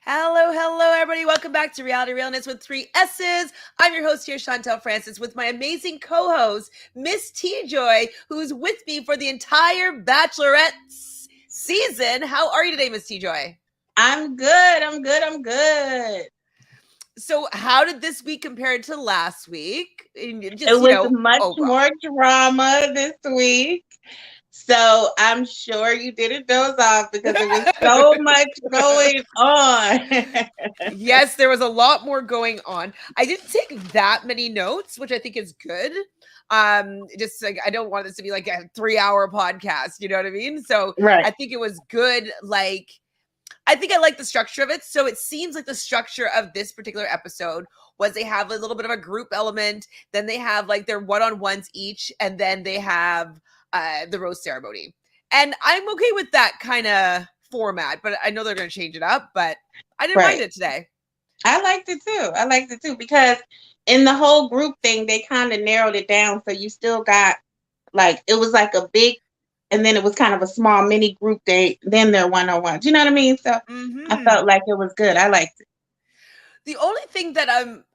Hello, hello, everybody. Welcome back to Reality Realness with 3 S's. I'm your host here, Chantele Francis, with my amazing co-host, Miss TJoy, who's with me for the entire Bachelorette season. How are you today, Miss TJoy? I'm good. So how did this week compare to last week? It was much more drama this week. So I'm sure you didn't doze off because there was so much going on. Yes, there was a lot more going on. I didn't take that many notes, which I think is good. Just like I don't want this to be like a 3-hour podcast, you know what I mean? So Right. I think it was good. Like I think I like the structure of it. So it seems like the structure of this particular episode was they have a little bit of a group element, then they have like their one-on-ones each, and then they have the rose ceremony. And I'm okay with that kind of format, but I know they're going to change it up, but I didn't mind it today. I liked it too because in the whole group thing, they kind of narrowed it down. So you still got like, it was like a big, and then it was kind of a small mini group date. Then they're one-on-ones. You know what I mean? So I felt like it was good. I liked it. The only thing that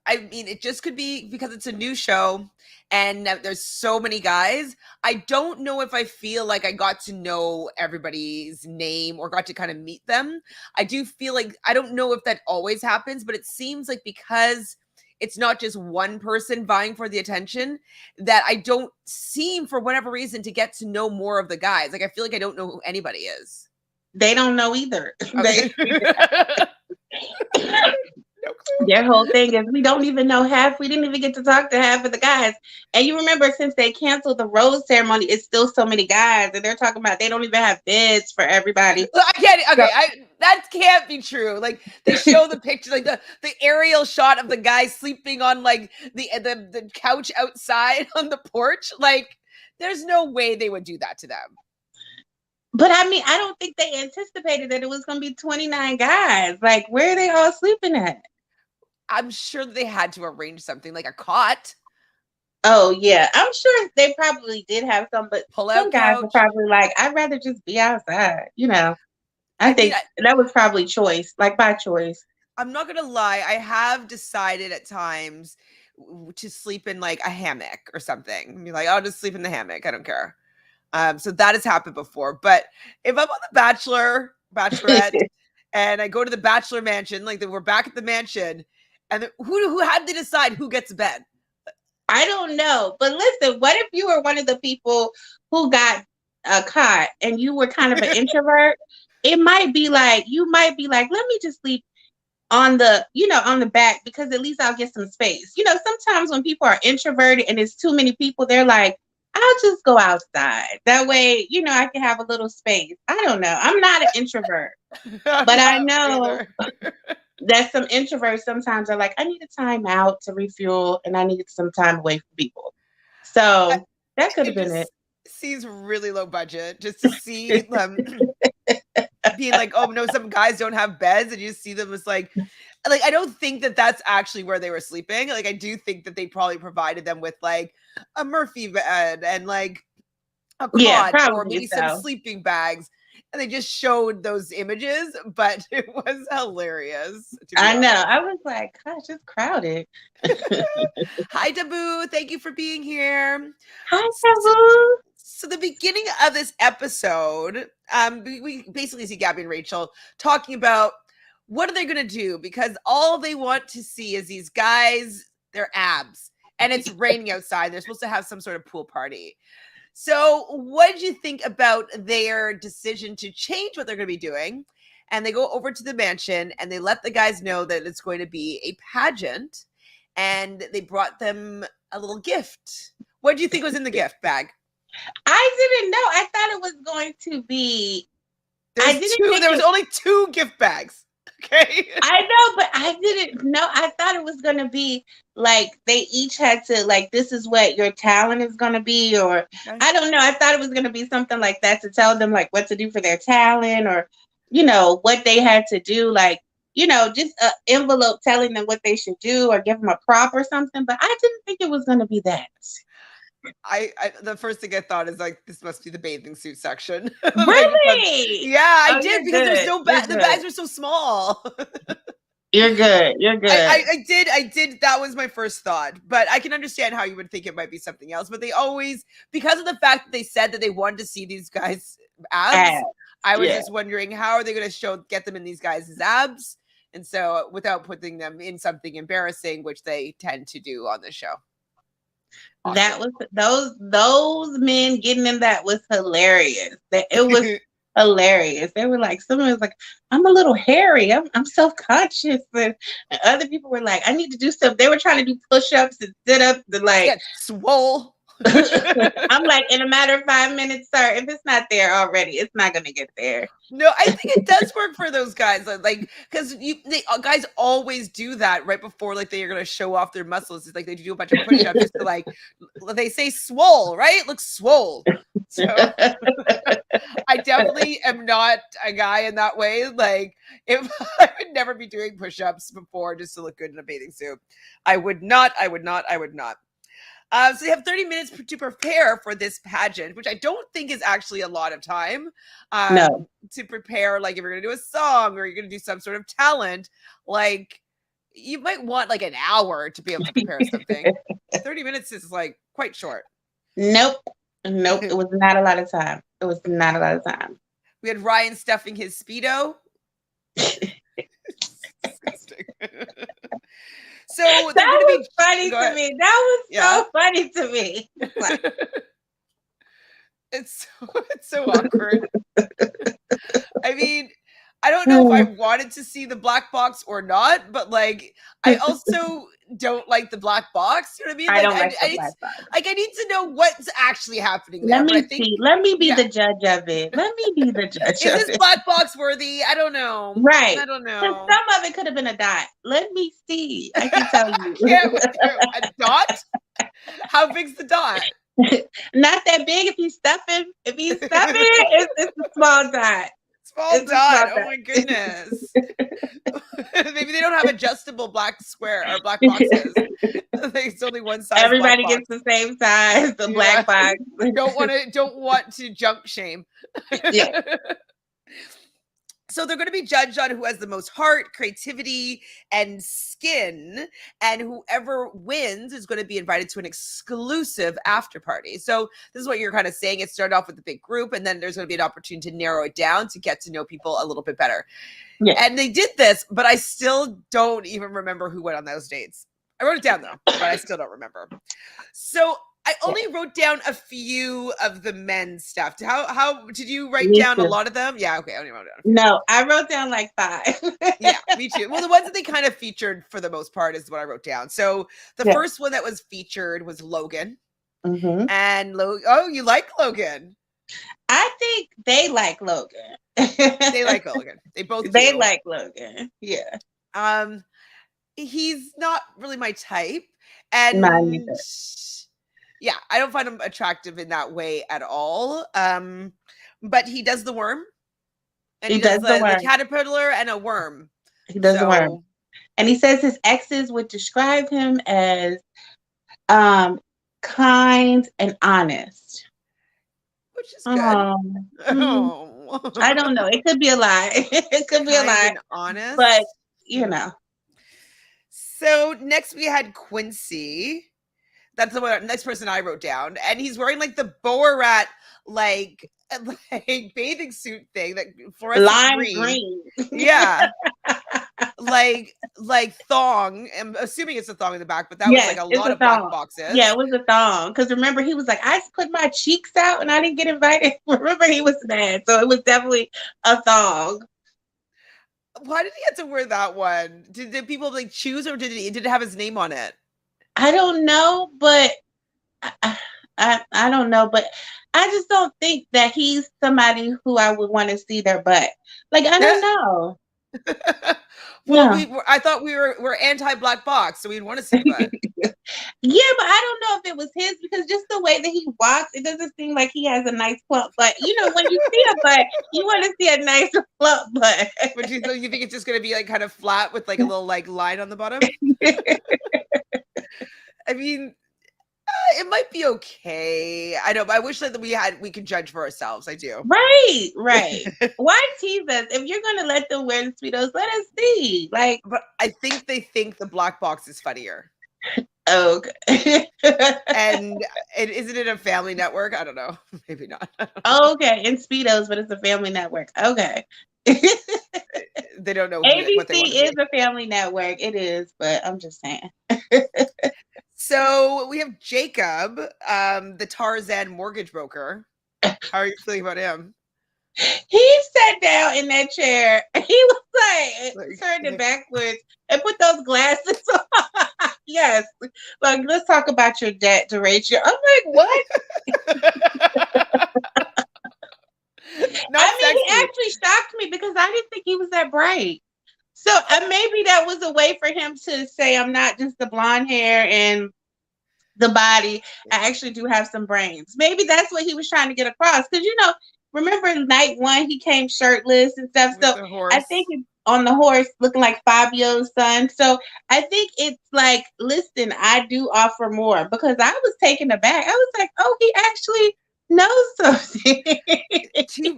I mean, it just could be because it's a new show and there's so many guys. I don't know if I feel like I got to know everybody's name or got to kind of meet them. I do feel like, I don't know if that always happens, but it seems like because it's not just one person vying for the attention, that I don't seem for whatever reason to get to know more of the guys. Like I feel like I don't know who anybody is. They don't know either. Okay. No clue. Their whole thing is we don't even know half. We didn't even get to talk to half of the guys. And you remember, since they canceled the rose ceremony, it's still so many guys, and they're talking about they don't even have beds for everybody. I can't. Okay, that can't be true. Like they show the picture, like the aerial shot of the guy sleeping on like the couch outside on the porch. Like there's no way they would do that to them. But I mean, I don't think they anticipated that it was going to be 29 guys. Like, where are they all sleeping at? I'm sure they had to arrange something like a cot. Oh, yeah. I'm sure they probably did have some, but some guys were probably like, I'd rather just be outside. You know, I think that was probably choice, like by choice. I'm not going to lie. I have decided at times to sleep in like a hammock or something. Be like, I'll just sleep in the hammock. I don't care. So that has happened before. But if I'm on The Bachelorette, and I go to the Bachelor mansion, like we're back at the mansion, and who had to decide who gets a bed? I don't know. But listen, what if you were one of the people who got a cot and you were kind of an introvert? It might be like, let me just sleep on the, on the back because at least I'll get some space. Sometimes when people are introverted and it's too many people, they're like, I'll just go outside. That way, I can have a little space. I don't know. I'm not an introvert, but I know that some introverts sometimes are like, I need a time out to refuel and I need some time away from people. So that could have been it. Seems really low budget just to see them being like, oh no, some guys don't have beds, and you see them as like I don't think that that's actually where they were sleeping. Like I do think that they probably provided them with like a Murphy bed and like a cot or maybe some sleeping bags, and they just showed those images, but it was hilarious. I know. I was like, gosh, it's crowded. Hi, Taboo. Thank you for being here. Hi, Taboo. So the beginning of this episode, we basically see Gabby and Rachel talking about what are they going to do, because all they want to see is these guys, their abs, and it's raining outside. They're supposed to have some sort of pool party. So what did you think about their decision to change what they're going to be doing? And they go over to the mansion and they let the guys know that it's going to be a pageant, and they brought them a little gift. What do you think was in the gift bag? I didn't know. I thought it was going to be. There was only 2 gift bags. Okay. I know, but I didn't know. I thought it was going to be like they each had to, like, this is what your talent is going to be, or I don't know. I thought it was going to be something like that to tell them like what to do for their talent, or, what they had to do, like, just an envelope telling them what they should do or give them a prop or something. But I didn't think it was going to be that. I the first thing I thought is like, this must be the bathing suit section. Really? Yeah, I did, because there's no bag. The bags are so small. You're good. You're good. I did. That was my first thought, but I can understand how you would think it might be something else. But they always, because of the fact that they said that they wanted to see these guys' abs, I was just wondering how are they going to get them in these guys' abs, and so without putting them in something embarrassing, which they tend to do on the show. Awesome. That was those men getting in that was hilarious. It was hilarious. They were like, someone was like, I'm a little hairy. I'm self-conscious. And other people were like, I need to do stuff. They were trying to do push-ups and sit-ups and like get swole. I'm like, in a matter of 5 minutes, sir, if it's not there already, it's not going to get there. No, I think it does work for those guys. Like, because guys always do that right before like they are going to show off their muscles. It's like they do a bunch of push-ups just to like, they say swole, right? Looks swole. So I definitely am not a guy in that way. Like, if I would never be doing push-ups before just to look good in a bathing suit. I would not. So they have 30 minutes to prepare for this pageant, which I don't think is actually a lot of time to prepare. Like if you're going to do a song or you're going to do some sort of talent, like you might want like an hour to be able to prepare something. 30 minutes is like quite short. Nope. It was not a lot of time. We had Ryan stuffing his Speedo. So that was funny to me. That was so funny to me. It's so awkward. I mean, I don't know if I wanted to see the black box or not, but like, I also don't like the black box. You know what I mean? I don't like the black box. Like, I need to know what's actually happening there. Let me be the judge of it. Let me be the judge. Is this black box worthy? I don't know. Right. I don't know. Some of it could have been a dot. Let me see. I can tell you. A dot? How big's the dot? Not that big. If he's stuffing, it's a small dot. Small dot. Oh my goodness. Maybe they don't have adjustable black square or black boxes. It's only one size. Everybody gets the same size. The black box. Don't want to junk shame. Yeah. So they're going to be judged on who has the most heart, creativity, and skin. And whoever wins is going to be invited to an exclusive after party. So this is what you're kind of saying. It started off with a big group, and then there's going to be an opportunity to narrow it down to get to know people a little bit better. Yeah. And they did this, but I still don't even remember who went on those dates. I wrote it down, though, but I still don't remember. So I only wrote down a few of the men's stuff. How did you write down a lot of them? Yeah, okay. I only wrote down a few. No, I wrote down like 5. Yeah, me too. Well, the ones that they kind of featured for the most part is what I wrote down. So the first one that was featured was Logan. Mm-hmm. And you like Logan? I think they like Logan. They like Logan. They both do. Like Logan. Yeah. He's not really my type. And mine either. Yeah, I don't find him attractive in that way at all. But he does the worm. And he does the caterpillar and a worm. He does the worm. And he says his exes would describe him as kind and honest. Which is good. I don't know. It could be a lie. It could be a lie. Honest. But, you know. So next we had Quincy. That's the next person I wrote down. And he's wearing like the Borat like bathing suit thing that fluorescent lime green. Yeah. like thong. I'm assuming it's a thong in the back, but that was like a lot of black boxes. Yeah, it was a thong. Because remember, he was like, I put my cheeks out and I didn't get invited. Remember, he was mad. So it was definitely a thong. Why did he have to wear that one? Did people like choose, or did it have his name on it? I don't know, but I don't know, but I just don't think that he's somebody who I would want to see their butt. Like, I don't know. Well, I thought we're anti-black box, so we'd want to see the butt. Yeah, but I don't know if it was his, because just the way that he walks, it doesn't seem like he has a nice plump butt. You know, when you see a butt, you want to see a nice plump butt. But you think it's just going to be like kind of flat with like a little like line on the bottom? I mean, It might be okay. I know, but I wish that we could judge for ourselves. I do. Right. Why tease us? If you're gonna let them wear the Speedos, let us see. Like, But I think they think the black box is funnier. okay. And isn't it a family network? I don't know. Maybe not. Okay, in Speedos, but it's a family network. Okay. They don't know what they want to ABC is be. a family network. It is, but I'm just saying. So we have Jacob, the Tarzan mortgage broker. How are you feeling about him? He sat down in that chair. He was like turned it backwards and put those glasses on. Yes. Like, let's talk about your debt to Rachel. I'm like, what? He actually shocked me because I didn't think he was that bright. So maybe that was a way for him to say, I'm not just the blonde hair and the body. I actually do have some brains. Maybe that's what he was trying to get across. Because, remember night one, he came shirtless and stuff. With So I think it's on the horse looking like Fabio's son. So I think it's like, listen, I do offer more, because I was taken aback. I was like, oh, he actually knows something.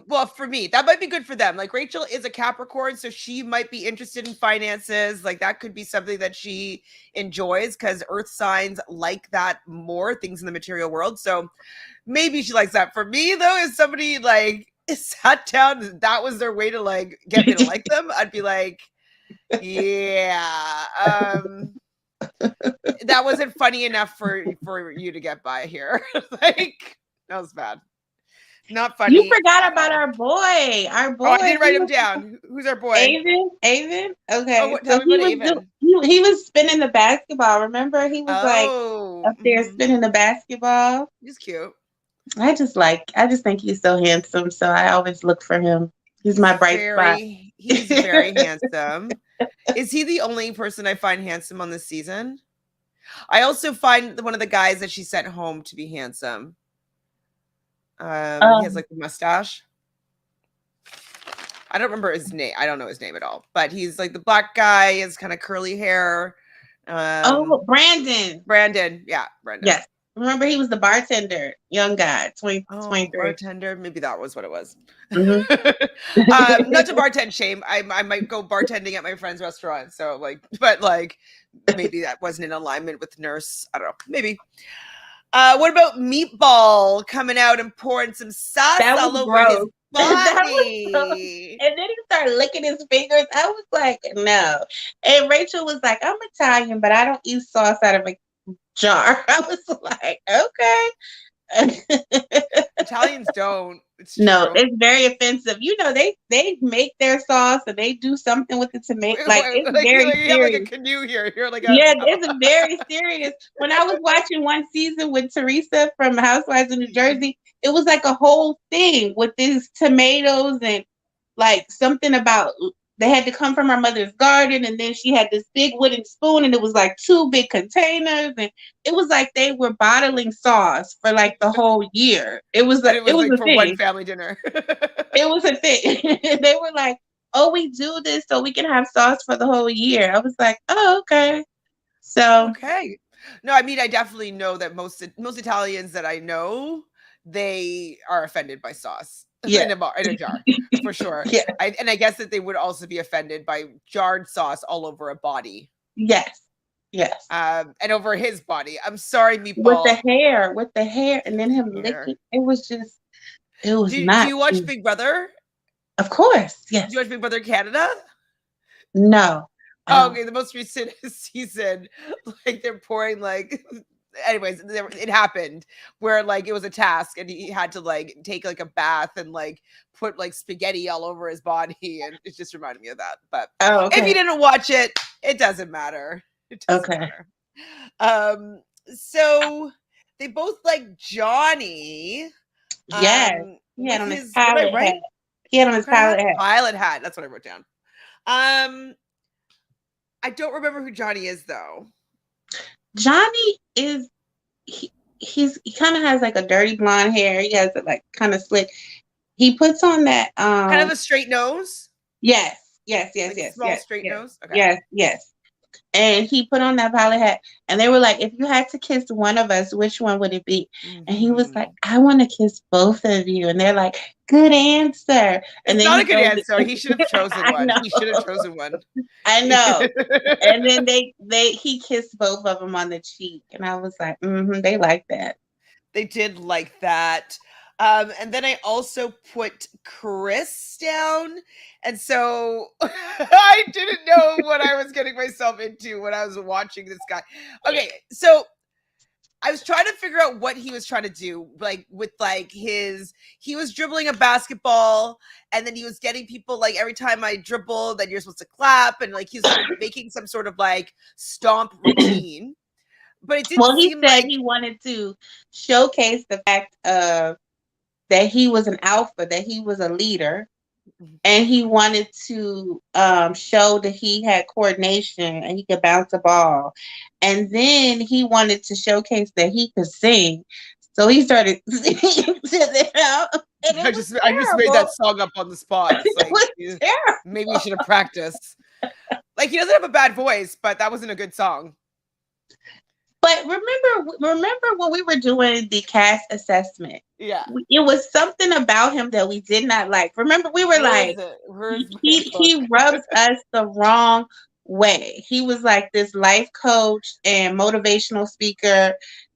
Well, for me, that might be good for them. Like, Rachel is a Capricorn, so she might be interested in finances. Like, that could be something that she enjoys, because earth signs like that more, things in the material world. So maybe she likes that. For me, though, if somebody like sat down, that was their way to like get me to like them, I'd be like, yeah, that wasn't funny enough for you to get by here. Like, that was bad. Not funny. You forgot about our boy. Our boy. Oh, I didn't write him down. Who's our boy? Avon. Okay. Oh, tell me about Avon. He was spinning the basketball. Remember, he was like up there spinning the basketball. He's cute. I just think he's so handsome. So I always look for him. He's my bright spot. He's very handsome. Is he the only person I find handsome on this season? I also find one of the guys that she sent home to be handsome. He has like the mustache. I don't remember his name. I don't know his name at all. But he's like the black guy, he has kind of curly hair. Brandon. Yeah, Brandon. Yes. Remember, he was the bartender, young guy, 23. Bartender. Maybe that was what it was. Mm-hmm. Not to bartend shame. I might go bartending at my friend's restaurant. So but maybe that wasn't in alignment with nurse. I don't know. Maybe. What about Meatball coming out and pouring some sauce all over his body? And then he started licking his fingers. I was like, no. And Rachel was like, I'm Italian, but I don't eat sauce out of a jar. I was like, okay. Italians don't. No, it's very offensive. They make their sauce and they do something with it to make it's very serious. You have like a canoe here. You're like it's very serious. When I was watching one season with Teresa from Housewives of New Jersey, it was like a whole thing with these tomatoes and like something about they had to come from her mother's garden, and then she had this big wooden spoon, and it was like 2 big containers, and it was like they were bottling sauce for like the whole year. It was like for thing. One family dinner. It was a thing. They were like, "Oh, we do this so we can have sauce for the whole year." I was like, "Oh, okay." So okay. No, I mean, I definitely know that most Italians that I know, they are offended by sauce. Yeah. in a jar, for sure. Yeah. I guess that they would also be offended by jarred sauce all over a body. Yes. And over his body. I'm sorry, Meatball. With the hair, and then him licking. It was not. Do you watch Big Brother? Of course, yes. Do you watch Big Brother Canada? No. Oh, okay, the most recent season, like they're pouring anyways, it happened where it was a task and he had to take a bath and put spaghetti all over his body, and it just reminded me of that. But if you didn't watch it, it doesn't matter. It doesn't matter. So they both like Johnny. Yes. He had on his pilot hat. He had on his pilot hat. Pilot hat. That's what I wrote down. I don't remember who Johnny is though. Johnny is he kind of has a dirty blonde hair. He has it kind of slick. He puts on that kind of a straight nose. Yes. Small straight nose. Okay. Yes. And he put on that pilot hat, and they were like, if you had to kiss one of us, which one would it be? And he was like, Mhm. I want to kiss both of you. And they're like, good answer. And It's then not a he good goes, answer. He should have chosen I one. know, He should have chosen one. I know. And then he kissed both of them on the cheek, and I was like, they like that. They did like that. And then I also put Chris down. And so I didn't know what I was getting myself into when I was watching this guy. Okay, so I was trying to figure out what he was trying to do, like with like he was dribbling a basketball, and then he was getting people like every time I dribble, then you're supposed to clap, and like he's making some sort of like stomp routine. But it didn't Well, he seem said like he wanted to showcase the fact of that he was an alpha, that he was a leader, and he wanted to show that he had coordination and he could bounce a ball. And then he wanted to showcase that he could sing. So he started singing to them, and it was I just made that terrible. song up on the spot. It's It like was maybe you terrible. should have practiced. Like he doesn't have a bad voice, but that wasn't a good song. But remember when we were doing the cast assessment? Yeah. It was something about him that we did not like. Remember, we were Where is like, it? Where's my he book? rubs us the wrong way. He was like this life coach and motivational speaker,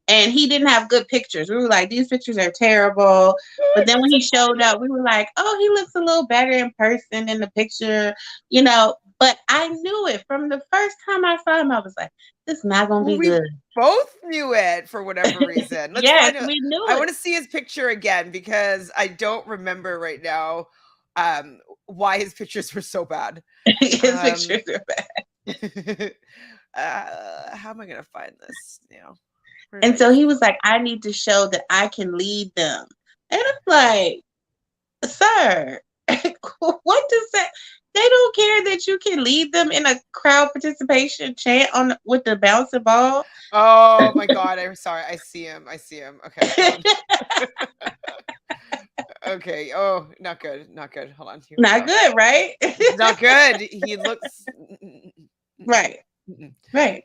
and he didn't have good pictures. We were like, these pictures are terrible. But then when he showed up, we were like, oh, he looks a little better in person in the picture, you know. But I knew it from the first time I saw him. I was like, this is not gonna Well, be we good. both knew it for whatever reason. Let's Yes, find out. we knew I it. want to see his picture again because I don't remember right now why his pictures were so bad. His Um pictures are bad. how am I gonna find this now? Where did And I so he was like, I need to show that I can lead them. And I'm like, sir, what does that? They don't care that you can lead them in a crowd participation chant on with the bouncing ball. Oh my god, I'm sorry. I see him. I see him. Okay, hold on. Okay. Oh, not good. Not good. Hold on. Here we Not go. good, right? It's not good. He looks Right, right.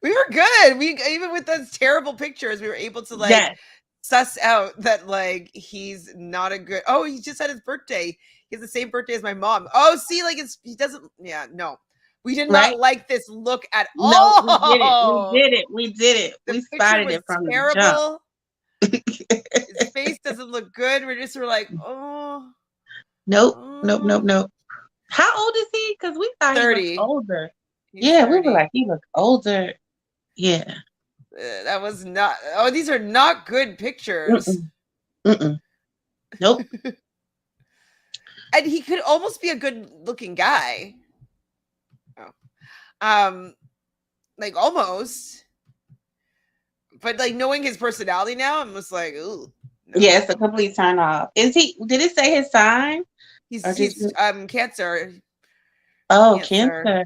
We were good. We even with those terrible pictures, we were able to like Yes, suss out that like he's not a good. Oh, he just had his birthday. He has the same birthday as my mom. Oh, see, like he doesn't. Yeah, no, we did right. not like this look at No, we did it. We all. did it. We did it. The We picture spotted was it from the jump. terrible. His face doesn't look good. We're just like, Nope, nope, nope, oh, nope. How old is he? Because we thought he looked 30. older. He's Yeah, we were 30. like, he looked older. Yeah. That was not. Oh, these are not good pictures. Mm-mm. Mm-mm. Nope. And he could almost be a good looking guy. Oh. Like almost. But like knowing his personality now, I'm just like, ooh. No. Yeah, it's a complete turn off. Is he? Did it say his sign? Or He's Cancer. Oh, Cancer. Cancer.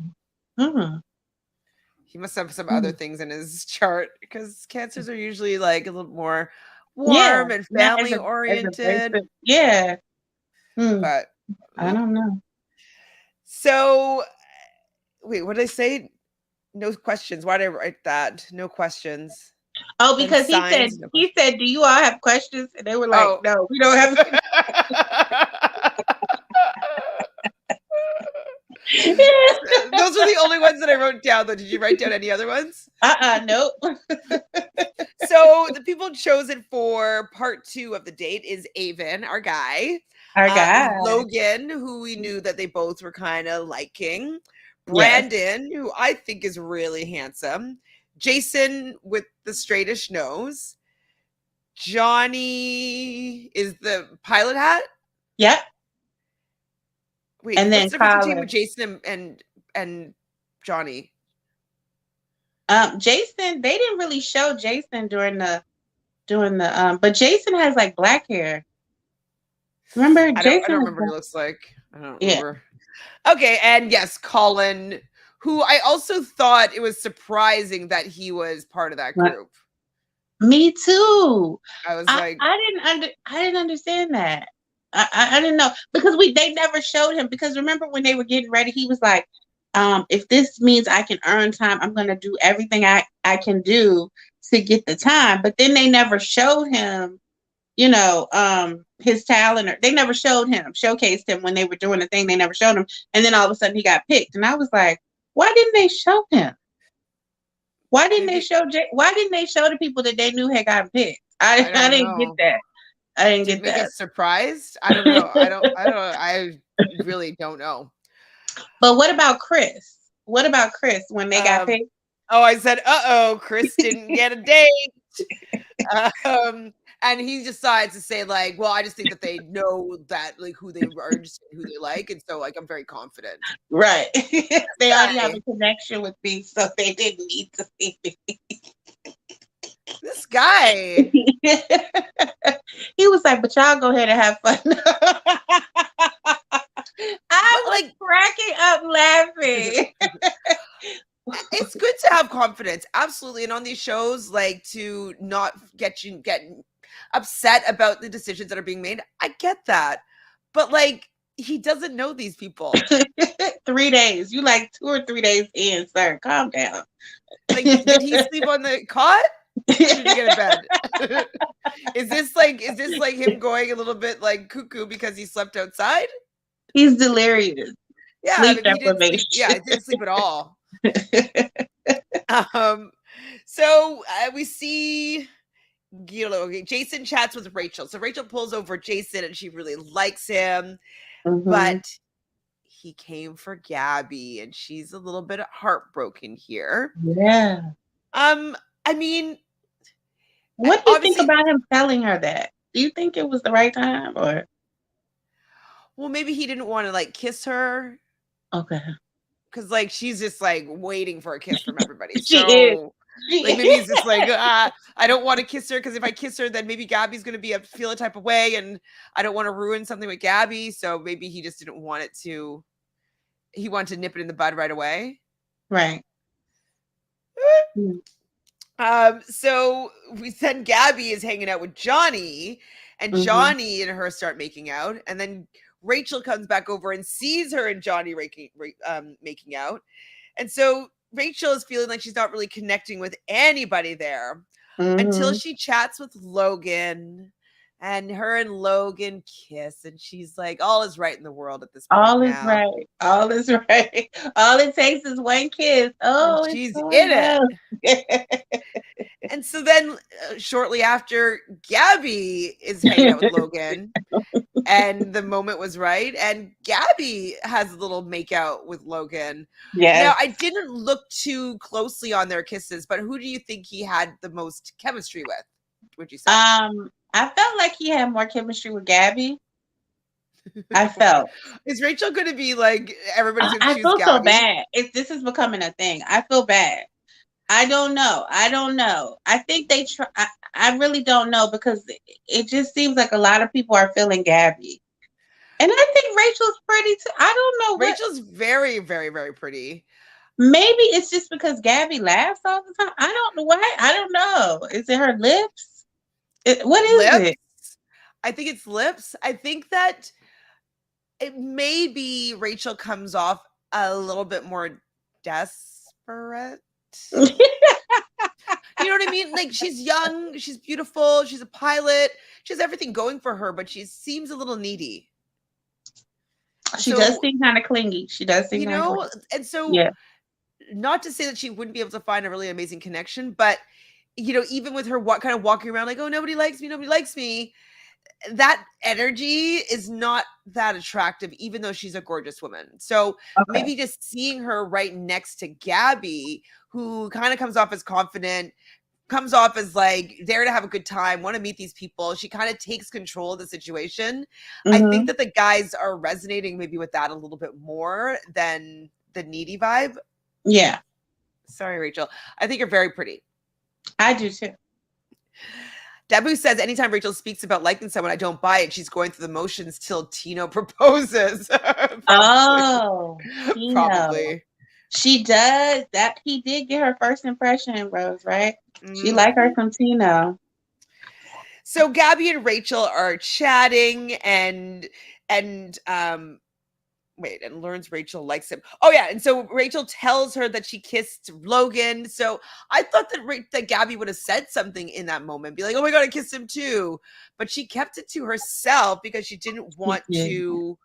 Hmm. He must have some other things in his chart because cancers are usually like a little more Yeah, warm and not family as a oriented. basic. Yeah. Hmm. But I don't know. so wait, what did I say? No questions. Why did I write that? No questions. Oh, Then because signs. No he questions. said, "Do you all have questions?" And they were like, Oh. "No, we don't have." Those are the only ones that I wrote down. Though, did you write down any other ones? Nope. So the people chosen for part 2 of the date is Avon, our guy, Our guy. Logan, who we knew that they both were kind of liking, Yes. Brandon, who I think is really handsome, Jason with the straightest nose, Johnny is the pilot hat. Yep. Wait, And then what's the difference between Colin. Jason and Johnny? Jason. They didn't really show Jason during the. But Jason has like black hair. Remember, I Jason don't has remember what he looks like. I don't yeah. remember. Okay, and yes, Colin, who I also thought it was surprising that he was part of that group. Me too. I was like, I didn't understand that. I didn't know because they never showed him because remember when they were getting ready, he was like, if this means I can earn time, I'm going to do everything I can do to get the time. But then they never showed him, his talent. Or they never showcased him when they were doing the thing. They never showed him. And then all of a sudden he got picked. And I was like, why didn't they show him? Why didn't they show Why didn't they show the people that they knew had gotten picked? I didn't get that. I didn't get Did it make that. us surprised? I don't know. I really don't know. But what about Chris? What about Chris when they got picked? Oh, I said, Chris didn't get a date. And he decides to say, like, well, I just think that they know that, like, who they are interested in, who they like. And so, like, I'm very confident. Right. They already have a connection with me, so they didn't need to see me. This guy. He was like, but y'all go ahead and have fun. I was like cracking up laughing. It's good to have confidence, absolutely. And on these shows, like, to not get upset about the decisions that are being made, I get that. But like, he doesn't know these people. 3 days. You like 2 or 3 days in, sir. Calm down. Like, did he sleep on the cot? Or did he get in bed? Is this like him going a little bit like cuckoo because he slept outside? He's delirious. Yeah, sleep deprivation. He didn't sleep at all. So we see, Jason chats with Rachel. So Rachel pulls over Jason and she really likes him, but he came for Gabby and she's a little bit heartbroken here. Yeah. I mean, what do you think about him telling her that? Do you think it was the right time, or? Well, maybe he didn't want to like kiss her. Okay. Because like she's just like waiting for a kiss from everybody. She is. Like maybe he's just like, I don't want to kiss her because if I kiss her, then maybe Gabby's going to feel a type of way, and I don't want to ruin something with Gabby. So maybe he just didn't want it to. He wanted to nip it in the bud right away. Right. So we then Gabby is hanging out with Johnny, and Johnny and her start making out, and then Rachel comes back over and sees her and Johnny making out. And so Rachel is feeling like she's not really connecting with anybody there until she chats with Logan, and her and Logan kiss, and she's like, all is right in the world at this point. All is right. All is right. All it takes is one kiss. Oh, and she's in it. And so then shortly after, Gabby is hanging out with Logan, and the moment was right, and Gabby has a little makeout with Logan. Yeah. Now, I didn't look too closely on their kisses, but who do you think he had the most chemistry with, would you say? I felt like he had more chemistry with Gabby. I felt. Is Rachel going to be like, everybody's going to choose Gabby? I feel so bad. This is becoming a thing. I feel bad. I don't know. I think they try. I really don't know, because it just seems like a lot of people are feeling Gabby. And I think Rachel's pretty too. I don't know. Rachel's very, very, very pretty. Maybe it's just because Gabby laughs all the time. I don't know why. I don't know. Is it her lips? What is it? I think it's lips. I think that it maybe Rachel comes off a little bit more desperate. You know what I mean? Like, she's young, she's beautiful, she's a pilot, she has everything going for her, but she seems a little needy. She does seem kind of clingy. She does seem, and so not to say that she wouldn't be able to find a really amazing connection, but even with her kind of walking around like, oh, nobody likes me, that energy is not that attractive, even though she's a gorgeous woman. So maybe just seeing her right next to Gabby, who kind of comes off as confident, comes off as like there to have a good time, want to meet these people. She kind of takes control of the situation. I think that the guys are resonating maybe with that a little bit more than the needy vibe. Yeah. Sorry, Rachel. I think you're very pretty. I do too. Debu says, anytime Rachel speaks about liking someone, I don't buy it. She's going through the motions till Tino proposes. Oh, Tino. Probably. She does. That he did get her first impression, Rose, right? She liked her from Tino. So Gabby and Rachel are chatting, and wait, and learns Rachel likes him. Oh yeah, and so Rachel tells her that she kissed Logan. So I thought that Gabby would have said something in that moment, be like, "Oh my god, I kissed him too," but she kept it to herself because she didn't want to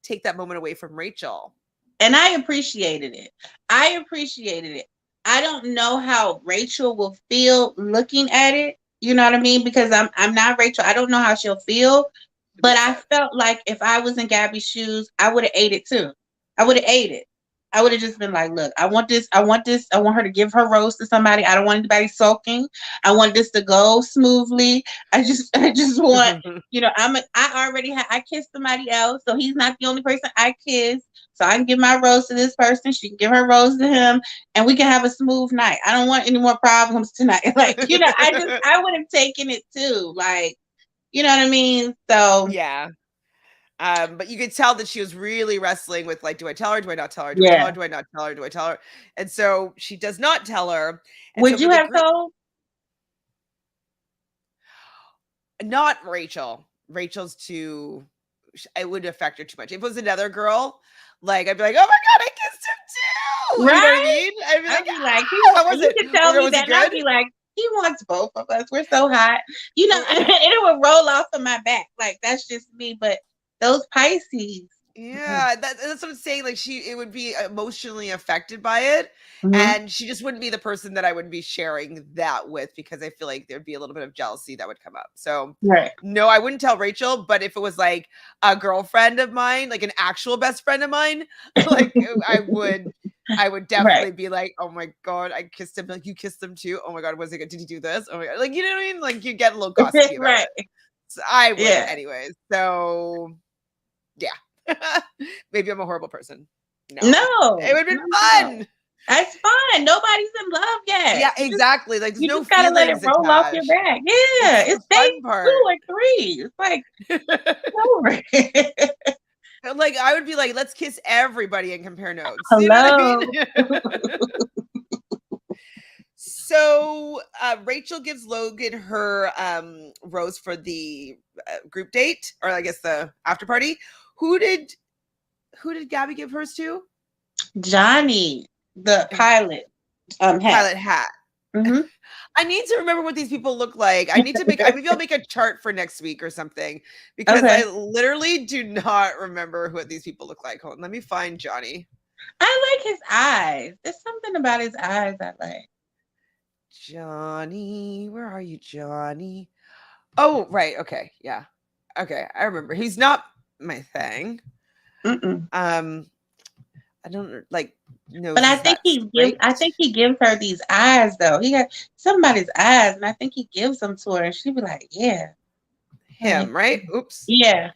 take that moment away from Rachel. And I appreciated it. I don't know how Rachel will feel looking at it. You know what I mean? Because I'm not Rachel. I don't know how she'll feel. But I felt like if I was in Gabby's shoes, I would have ate it too. I would have ate it. I would have just been like, look, I want this. I want her to give her rose to somebody. I don't want anybody sulking. I want this to go smoothly. I just want, I kissed somebody else. So he's not the only person I kissed. So I can give my rose to this person. She can give her rose to him, and we can have a smooth night. I don't want any more problems tonight. Like, I would have taken it too. Like, you know what I mean? So yeah. But you could tell that she was really wrestling with, like, do I tell her? Do I not tell her? Do I tell her? Do I not tell her? Do I tell her? And so she does not tell her. And would you have told? Not Rachel. Rachel's too. It would affect her too much. If it was another girl, like, I'd be like, oh my god, I kissed him too. Right? You know what I mean? I'd be like, how was it? You could tell me that, and I'd be like, he wants both of us. We're so hot. You know, it would roll off of my back. Like, that's just me. But those Pisces. Yeah, that's what I'm saying. Like, it would be emotionally affected by it. And she just wouldn't be the person that I would be sharing that with, because I feel like there'd be a little bit of jealousy that would come up. So no, I wouldn't tell Rachel. But if it was like a girlfriend of mine, like an actual best friend of mine, like I would definitely be like, oh my god, I kissed him. Like, you kissed him too. Oh my god, was it good? Did he do this? Oh my god, like, you know what I mean? Like, you get a little gossipy about it. So I would anyways. So yeah. Maybe I'm a horrible person. No, it would have been fun. That's fine. Nobody's in love yet. Yeah, exactly. Like, there's no just gotta let it roll off your back. Yeah, it's day 2 or 3. It's like over. Like, I would be like, let's kiss everybody and compare notes. Hello. You know what I mean? So Rachel gives Logan her rose for the group date, or I guess the after party. Who did Gabby give hers to? Johnny, the pilot hat. Pilot hat. I need to remember what these people look like. I need to maybe I'll make a chart for next week or something, because I literally do not remember what these people look like. Hold on, let me find Johnny. I like his eyes. There's something about his eyes I like. Johnny, where are you, Johnny? Oh, right. Okay. Yeah. Okay. I remember. He's not my thing. I don't like know. But I think he gives her these eyes though. He got somebody's eyes, and I think he gives them to her, and she'd be like, yeah. Him, right? Oops. Yeah.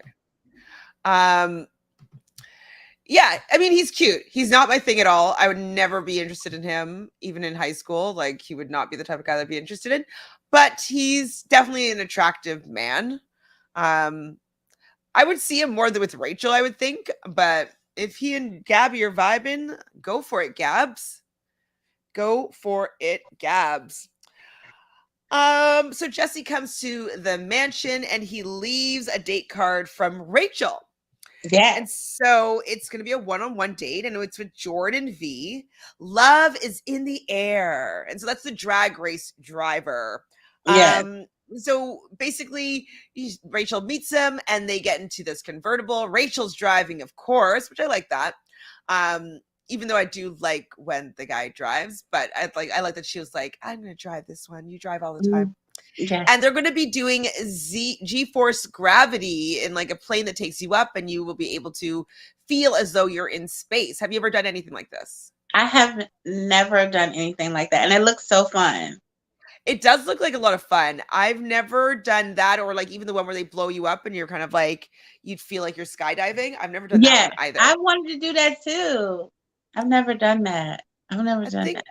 Yeah, I mean, he's cute. He's not my thing at all. I would never be interested in him, even in high school. Like, he would not be the type of guy that I'd be interested in. But he's definitely an attractive man. I would see him more than with Rachel, I would think. But if he and Gabby are vibing, go for it, Gabs. Go for it, Gabs. So Jesse comes to the mansion and he leaves a date card from Rachel. Yeah. And so it's going to be a one-on-one date, and it's with Jordan V. Love is in the air. And so that's the drag race driver. Yeah. So basically, Rachel meets him and they get into this convertible. Rachel's driving, of course, which I like that. Even though I do like when the guy drives, but I like that she was like, I'm going to drive this one. You drive all the time. Yeah. And they're going to be doing G-force gravity in like a plane that takes you up, and you will be able to feel as though you're in space. Have you ever done anything like this? I have never done anything like that. And it looks so fun. It does look like a lot of fun. I've never done that, or like even the one where they blow you up and you're kind of like, you'd feel like you're skydiving. I've never done that one either. I wanted to do that too. I've never done that. I've never done that.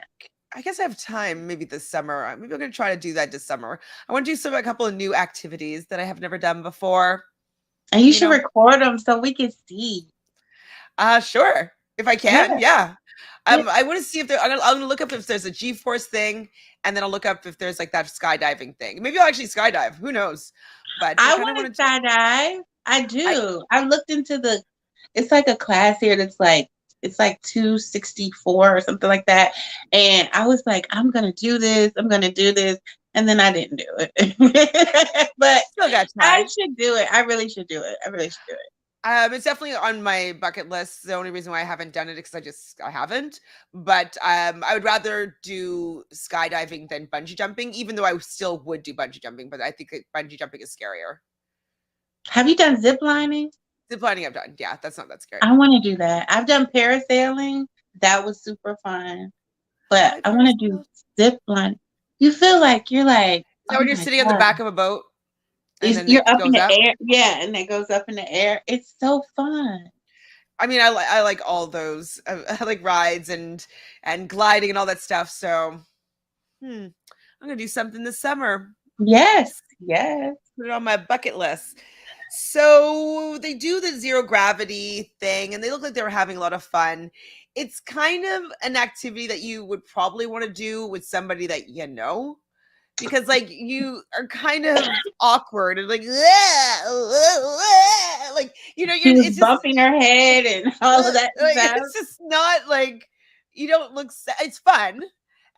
I guess I have time maybe this summer. Maybe I'm going to try to do that this summer. I want to do a couple of new activities that I have never done before. And you should record them so we can see. Sure. If I can. Yeah. I want to see if I'm going to look up if there's a G-force thing, and then I'll look up if there's like that skydiving thing. Maybe I'll actually skydive. Who knows? But I want to skydive. I do. I looked into it's like a class here that's like it's like 264 or something like that. And I was like, I'm gonna do this, I'm gonna do this, and then I didn't do it. But Still got I time. should do it. I really should do it. I really should do it. It's definitely on my bucket list. The only reason why I haven't done it is because I haven't. But I would rather do skydiving than bungee jumping, even though I still would do bungee jumping. But I think bungee jumping is scarier. Have you done zip lining? Zip lining I've done. Yeah, that's not that scary. I want to do that. I've done parasailing. That was super fun. But I I want to do zip lining. You feel like you're like, Is that oh when you're my sitting on the God. back of a boat and then You're it up in goes the up? air. Yeah, and it goes up in the air. It's so fun. I mean, I like all those. I like rides and gliding and all that stuff. So, I'm gonna do something this summer. Yes, yes. Put it on my bucket list. So they do the zero gravity thing, and they look like they were having a lot of fun. It's kind of an activity that you would probably want to do with somebody that you know, because like you are kind of awkward and like, like She was it's just bumping her head and all of that like, stuff. it's just not like you don't look. It's fun,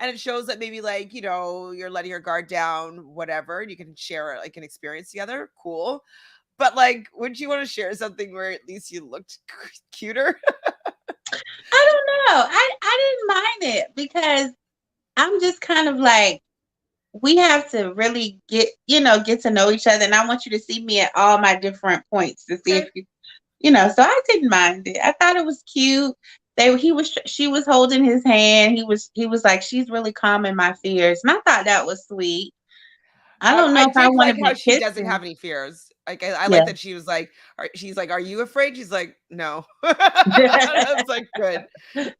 and it shows that maybe like you're letting your guard down, whatever. And you can share like an experience together. Cool, but like, wouldn't you want to share something where at least you looked cuter? I don't know. I didn't mind it because I'm just kind of like we have to really get to know each other, and I want you to see me at all my different points to see Okay. if so I didn't mind it. I thought it was cute. She was holding his hand. He was like, she's really calming my fears. And I thought that was sweet. I don't know I if I did want to like how be she doesn't have kissing. any fears. Like I Yeah. like that she was like, she's like, "Are you afraid?" She's like, "No." I was like, "Good."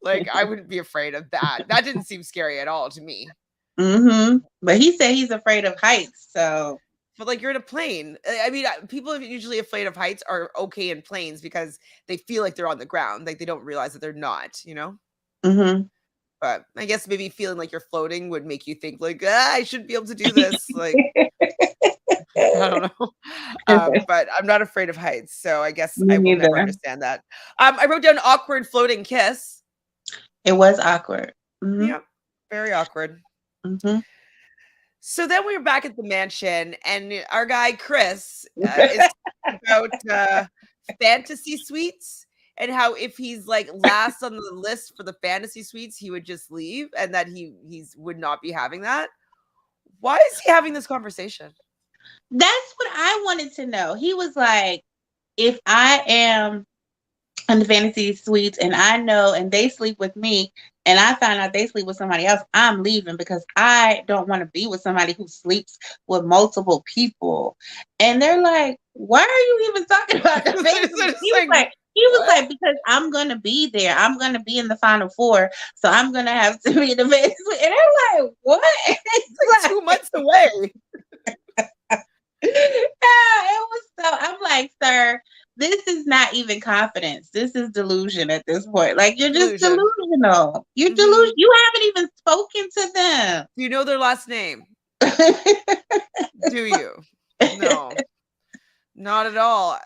Like I wouldn't be afraid of that. That didn't seem scary at all to me. But he said he's afraid of heights. So But like you're in a plane. I mean, people are usually afraid of heights are okay in planes because they feel like they're on the ground. Like they don't realize that they're not. mhm. But I guess maybe feeling like you're floating would make you think like, I shouldn't be able to do this. Like I don't know. But I'm not afraid of heights, so I guess Me I will never neither. understand that. I wrote down awkward floating kiss. It was awkward. Mhm. Yeah, very awkward. Mhm. So then we were back at the mansion, and our guy Chris is talking about fantasy suites and how if he's like last on the list for the fantasy suites, he would just leave, and that he's would not be having that. Why is he having this conversation? That's what I wanted to know. He was like, if I am in the fantasy suites and I know and they sleep with me and I find out they sleep with somebody else, I'm leaving because I don't want to be with somebody who sleeps with multiple people. And they're like, why are you even talking about the fantasy? It's He was like, like, what? because I'm gonna be there. I'm gonna be in the final four. So I'm gonna have to be in the fantasy suite. And they're like, what? It's like 2 months away. Yeah, it was so. I'm like, sir, this is not even confidence. This is delusion at this point. Like you're just Delusion. delusional. You're Mhm. delusional. You haven't even spoken to them. Do you know their last name? Do you? No, not at all.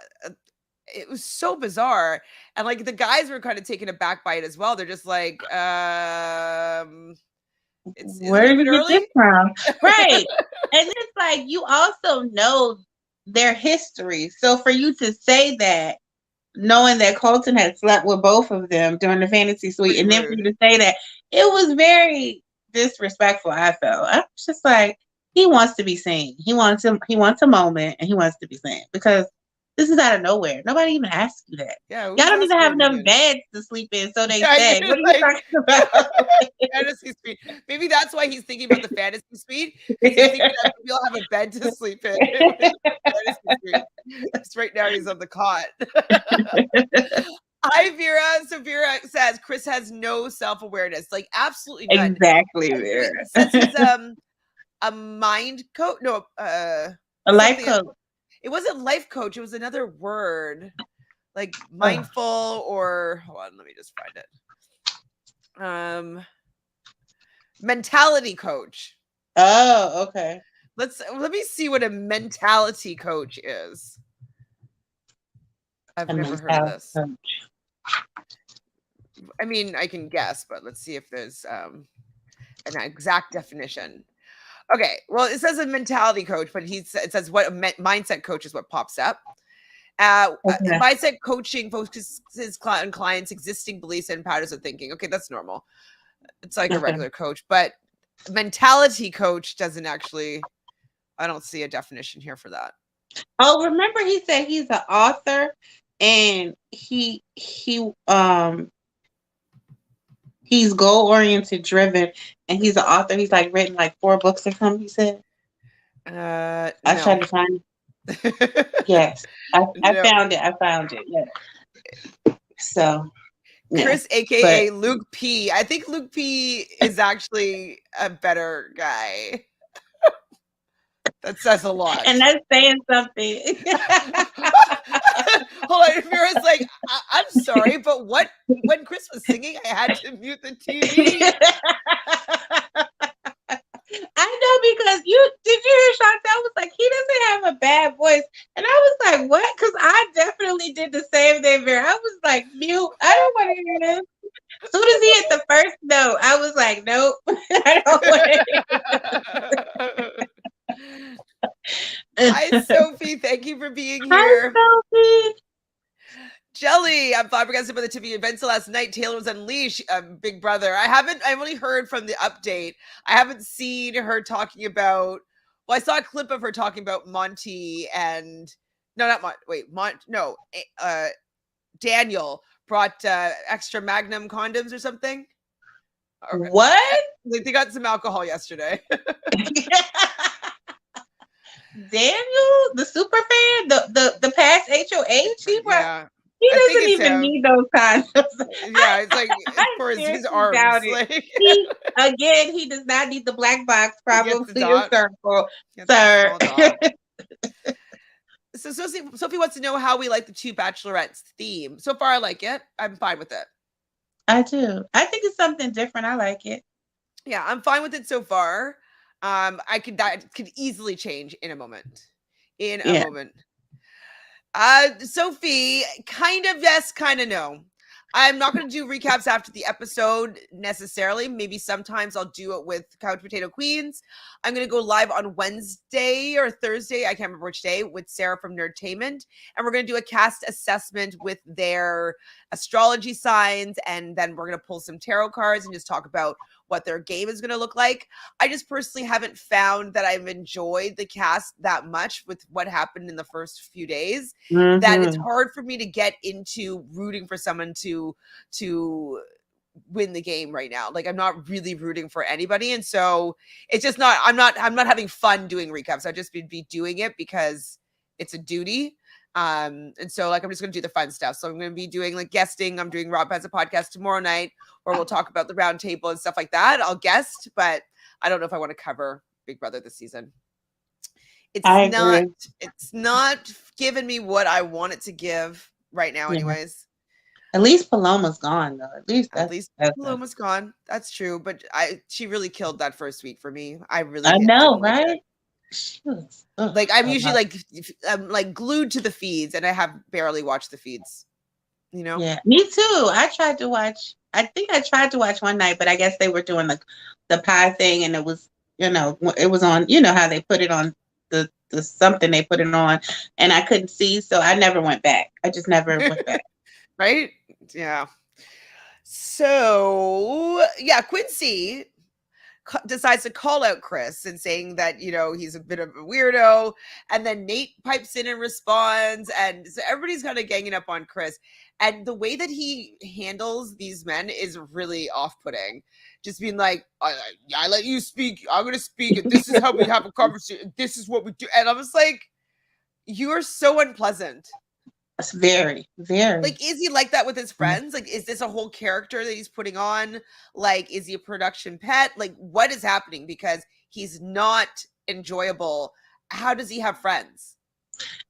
It was so bizarre, and like the guys were kind of taken aback by it as well. They're just like, isn't Where it a did bit you get this early? from? Right. And it's like you also know their history. So for you to say that, knowing that Colton had slept with both of them during the fantasy suite, Pretty and then for you rude. to say that, it was very disrespectful. I felt. I was just like, he wants to be seen. He wants a moment, and he wants to be seen because this is out of nowhere. Nobody even asked you that. Yeah, Y'all who's don't even asking your have enough opinion? beds to sleep in, so they Yeah, say. you're What are you like talking about? fantasy suite. Maybe that's why he's thinking about the fantasy suite because he's thinking that maybe he'll have a bed to sleep in. Fantasy suite. Because right now he's on the cot. Hi, Vera. So Vera says Chris has no self-awareness, like absolutely none. Exactly, It Vera. says he's a mind coach. No, A life something. coach. It wasn't life coach. It was another word, like Oh. mindful or hold on. Let me just find it. Mentality coach. Oh, okay. Let me see what a mentality coach is. I've A never heard of mentality this. coach. I mean, I can guess, but let's see if there's an exact definition. Okay, well, it says a mentality coach, but it says what a mindset coach is what pops up. Okay. Mindset coaching focuses on clients' existing beliefs and patterns of thinking. Okay, that's normal. It's like a Okay. regular coach, but mentality coach doesn't actually. I don't see a definition here for that. Oh, remember he said he's an author, and he's goal oriented, driven, and he's an author. He's like written like 4 books or something. He said. I tried No. to find. Yes, I No. found it. I found it. Yeah. So. Yeah. Chris, aka Luke P. I think Luke P is actually a better guy. That says a lot. And that's saying something. Hold on, Mira's like, I'm sorry, but when Chris was singing, I had to mute the TV. I know, because did you hear Chantele was like, he doesn't have a bad voice. And I was like, what? Because I definitely did the same thing, Vera. I was like, mute. I don't want to hear this. As soon as he hit the first note, I was like, nope. I don't want to hear this. Hi, Sophie. Thank you for being here. Hi, Sophie. Jelly, I'm flabbergasted by the TV events last night. Taylor was unleashed, Big Brother. I've only heard from the update. I haven't seen her talking about. Well, I saw a clip of her talking about Monty and Daniel brought extra Magnum condoms or something. What? Like they got some alcohol yesterday. Daniel, the super fan, the past HOH, he doesn't even need those condoms. Yeah, it's like for his arms. Like, he does not need the black box, probably a circle, sir. So Sophie wants to know how we like the 2 Bachelorettes theme. So far, I like it. I'm fine with it. I do. I think it's something different. I like it. Yeah, I'm fine with it so far. That could easily change in a moment. Sophie, kind of yes, kind of no. I'm not going to do recaps after the episode necessarily. Maybe sometimes I'll do it with Couch Potato Queens. I'm going to go live on Wednesday or Thursday. I can't remember which day, with Sarah from Nerdtainment. And we're going to do a cast assessment with their astrology signs. And then we're going to pull some tarot cards and just talk about what their game is going to look like. I just personally haven't found that I've enjoyed the cast that much with what happened in the first few days, that it's hard for me to get into rooting for someone to win the game right now. Like I'm not really rooting for anybody. And so it's just not, I'm not having fun doing recaps. I'll just be doing it because it's a duty. And so like, I'm just going to do the fun stuff. So I'm going to be doing like guesting. I'm doing Rob Has a Podcast tomorrow night, where we'll talk about the round table and stuff like that. I'll guest, but I don't know if I want to cover Big Brother this season. It's not giving me what I want it to give right now anyways. At least Paloma's gone though. At least Paloma's gone. That's true. But she really killed that first week for me. I know, right? Like I'm usually I'm like glued to the feeds, and I have barely watched the feeds. You know? Yeah, me too. I tried to watch one night, but I guess they were doing the pie thing, and it was, it was on, how they put it on the something they put it on, and I couldn't see, so I never went back. I just never went back. Right? Yeah. So yeah, Quincy decides to call out Chris and saying that, he's a bit of a weirdo. And then Nate pipes in and responds. And so everybody's kind of ganging up on Chris. And the way that he handles these men is really off-putting. Just being like, I let you speak. I'm going to speak. And this is how we have a conversation. This is what we do. And I was like, you are so unpleasant. It's very, very. Like, is he like that with his friends? Like, is this a whole character that he's putting on? Like, is he a production pet? Like, what is happening? Because he's not enjoyable. How does he have friends?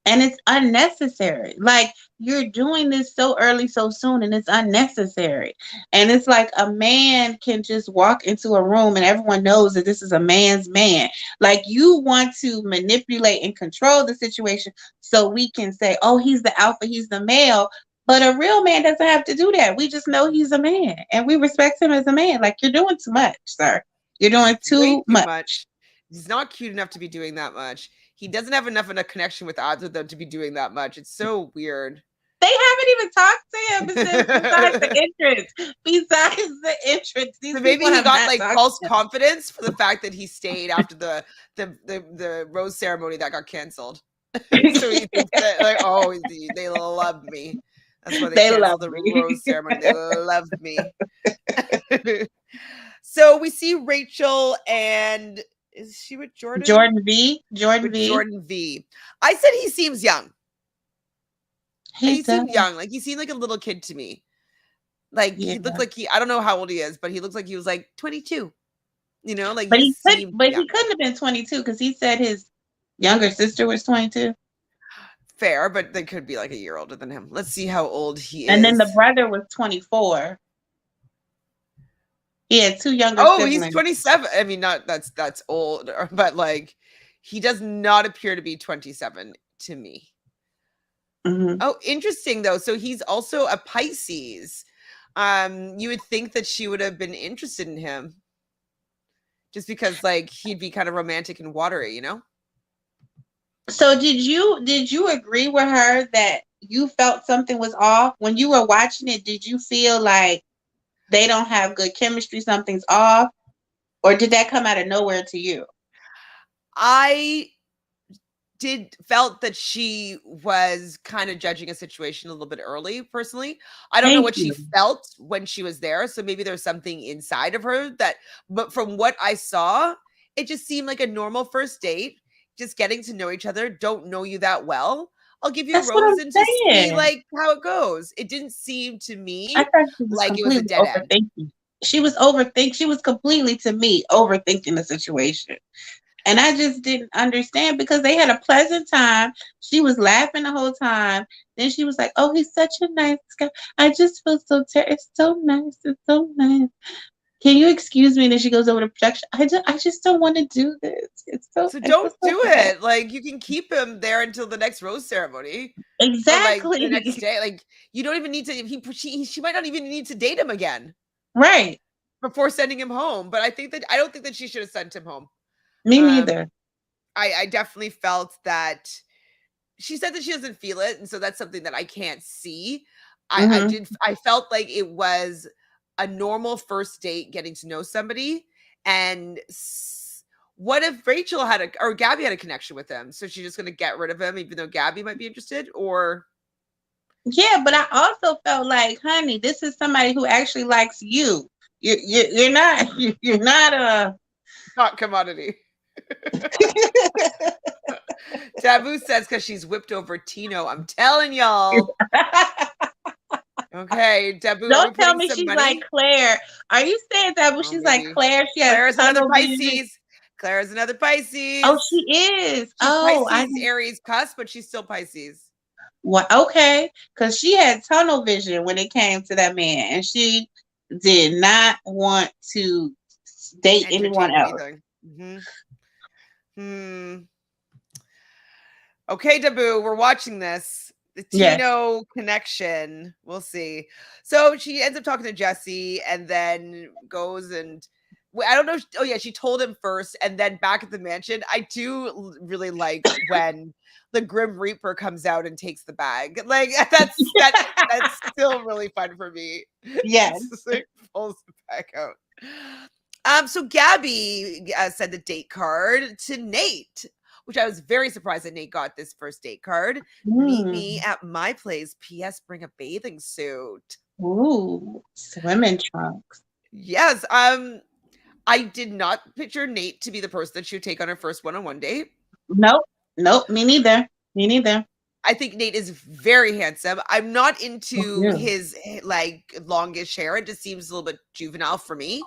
And it's unnecessary. Like, you're doing this so early, so soon, and it's unnecessary. And it's like a man can just walk into a room and everyone knows that this is a man's man. Like, you want to manipulate and control the situation so we can say, oh, he's the alpha, he's the male. But a real man doesn't have to do that. We just know he's a man and we respect him as a man. Like, you're doing too much, sir. You're doing Way too too much. much. He's not cute enough to be doing that much. He doesn't have enough of a connection with either of them to be doing that much. It's so weird. They haven't even talked to him besides the entrance. Besides the entrance, these So maybe people he have got not like talked false to him. confidence for the fact that he stayed after the rose ceremony that got canceled. So he thinks that like, oh, they love me. That's why they They love canceled the me. rose ceremony. They loved me. So we see Rachel and is she with Jordan? Jordan V. With Jordan V. I said he seems young. He seemed young. Like he seemed like a little kid to me. Like he looked like I don't know how old he is, but he looks like he was like 22. You know, like But he he couldn't have been 22 because he said his younger sister was 22. Fair, but they could be like a year older than him. Let's see how old he is. And then the brother was 24. He had two younger siblings. He's 27. I mean, not that's old, but like he does not appear to be 27 to me. Mm-hmm. Oh, interesting though. So he's also a Pisces. You would think that she would have been interested in him. Just because like he'd be kind of romantic and watery, you know? So did you agree with her that you felt something was off when you were watching it? Did you feel like they don't have good chemistry, something's off, or did that come out of nowhere to you? I felt that she was kind of judging a situation a little bit early, personally. I don't know what she felt when she was there, so maybe there's something inside of her but from what I saw, it just seemed like a normal first date, just getting to know each other, don't know you that well. I'll give you a rose and to see like how it goes. It didn't seem to me like it was a dead end. She was completely, to me, overthinking the situation. And I just didn't understand because they had a pleasant time. She was laughing the whole time. Then she was like, oh, he's such a nice guy. I just feel so it's so nice. It's so nice. Can you excuse me? And then she goes over to production. I just don't want to do this. So don't do it. Like you can keep him there until the next rose ceremony. Exactly. Or, like, the next day. Like you don't even need to. She might not even need to date him again. Right. Before sending him home. But I don't think that she should have sent him home. Me neither. I definitely felt that she said that she doesn't feel it, and so that's something that I can't see. I felt like it was a normal first date, getting to know somebody, and what if Rachel or Gabby had a connection with him, so she's just going to get rid of him, even though Gabby might be interested, or yeah, but I also felt like, honey, this is somebody who actually likes you. You're not a hot commodity. Taboo says because she's whipped over Tino. I'm telling y'all. Okay, Taboo. Don't tell me she's like Claire. Are you saying Taboo? She's like Claire. Claire's another Pisces. Claire's another Pisces. Oh, she is. Pisces, Aries cusp, but she's still Pisces. Well, okay, because she had tunnel vision when it came to that man, and she did not want to date anyone else. Okay, Taboo, we're watching this. The Tino connection. We'll see. So she ends up talking to Jesse and then goes and I don't know. Oh, yeah, she told him first and then back at the mansion. I do really like when the Grim Reaper comes out and takes the bag. Like, that's still really fun for me. Yes. Like, pulls the bag out. So Gabby sent the date card to Nate, which I was very surprised that Nate got this first date card. Meet me at my place. P.S. Bring a bathing suit. Ooh, swimming trunks. Yes. I did not picture Nate to be the person that she would take on her first one-on-one date. Nope. Me neither. I think Nate is very handsome. I'm not into his like longish hair. It just seems a little bit juvenile for me.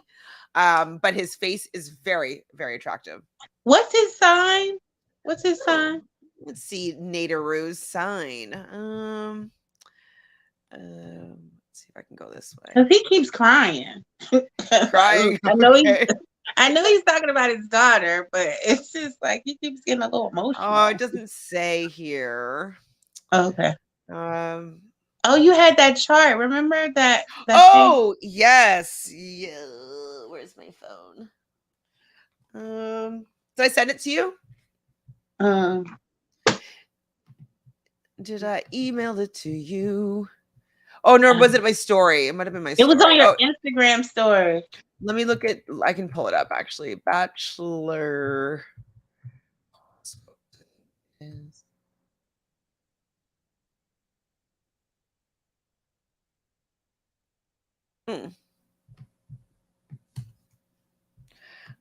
But his face is very, very attractive. What's his sign? Let's see Naderoo's sign. Let's see if I can go this way. Because he keeps crying. Crying. I know Okay. he's talking about his daughter, but it's just like he keeps getting a little emotional. Oh, it doesn't say here. Okay. Um. Oh, you had that chart. Remember that thing? Oh, yes. Yeah. Where's my phone? Did I send it to you? Did I email it to you? Oh no, was it my story? It might have been my It story. was on your Instagram story. Let me look at. I can pull it up actually. Bachelor.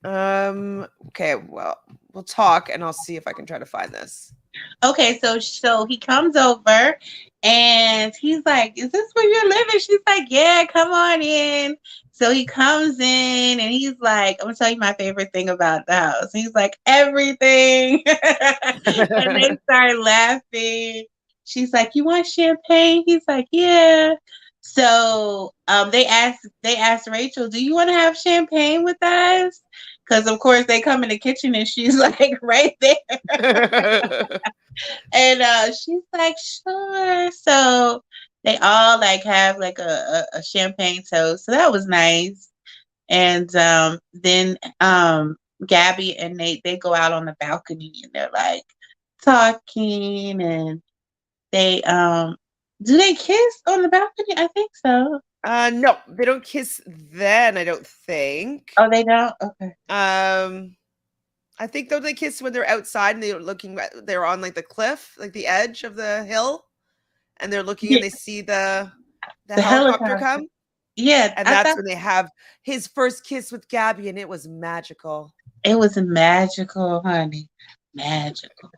Okay, well, we'll talk and I'll see if I can try to find this. Okay, so he comes over and he's like, "Is this where you're living?" She's like, "Yeah, come on in." So he comes in and he's like, "I'm gonna tell you my favorite thing about the house." He's like, "Everything," and they start laughing. She's like, "You want champagne?" He's like, "Yeah." So they asked Rachel, "Do you want to have champagne with us?" Because of course they come in the kitchen and she's like right there. And she's like, "Sure." So they all like have like a champagne toast. So that was nice. And then Gabby and Nate, they go out on the balcony and they're like talking, and they do they kiss on the balcony? I think so. No, they don't kiss then, I don't think. Oh, they don't? Okay. I think though they kiss when they're outside and they're on like the cliff, like the edge of the hill, and they're looking and Yeah, they see the the helicopter helicopter. come. Yeah, And I that's thought when they have his first kiss with Gabby, and it was magical. it was magical, honey. Magical.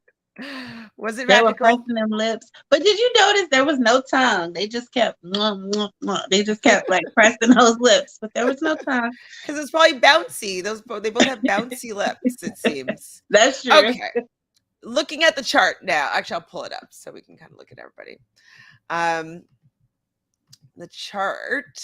Was it They were magical? pressing them lips. But did you notice there was no tongue? They just kept they just kept like pressing those lips, but there was no tongue. Because it's probably bouncy. They both have bouncy lips, it seems. That's true. Okay. Looking at the chart now. Actually, I'll pull it up so we can kind of look at everybody. The chart.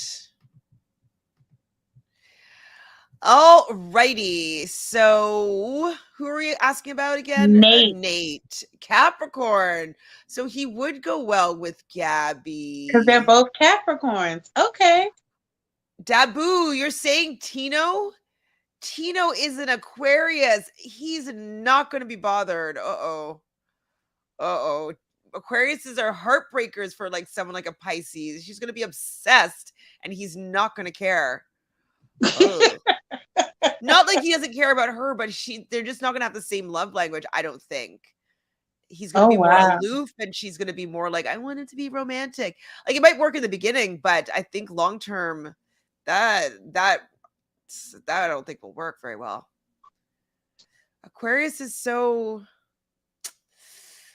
All righty. So, who are we asking about again? Nate. Nate. Capricorn. So he would go well with Gabby. Because they're both Capricorns. Okay. Dabu, you're saying Tino? Tino is an Aquarius. He's not going to be bothered. Uh-oh. Uh-oh. Aquariuses are heartbreakers for like someone like a Pisces. She's going to be obsessed and he's not going to care. Not like he doesn't care about her, but they're just not going to have the same love language, I don't think. He's going to be more aloof and she's going to be more like, I want it to be romantic. Like it might work in the beginning, but I think long term that I don't think will work very well. Aquarius is so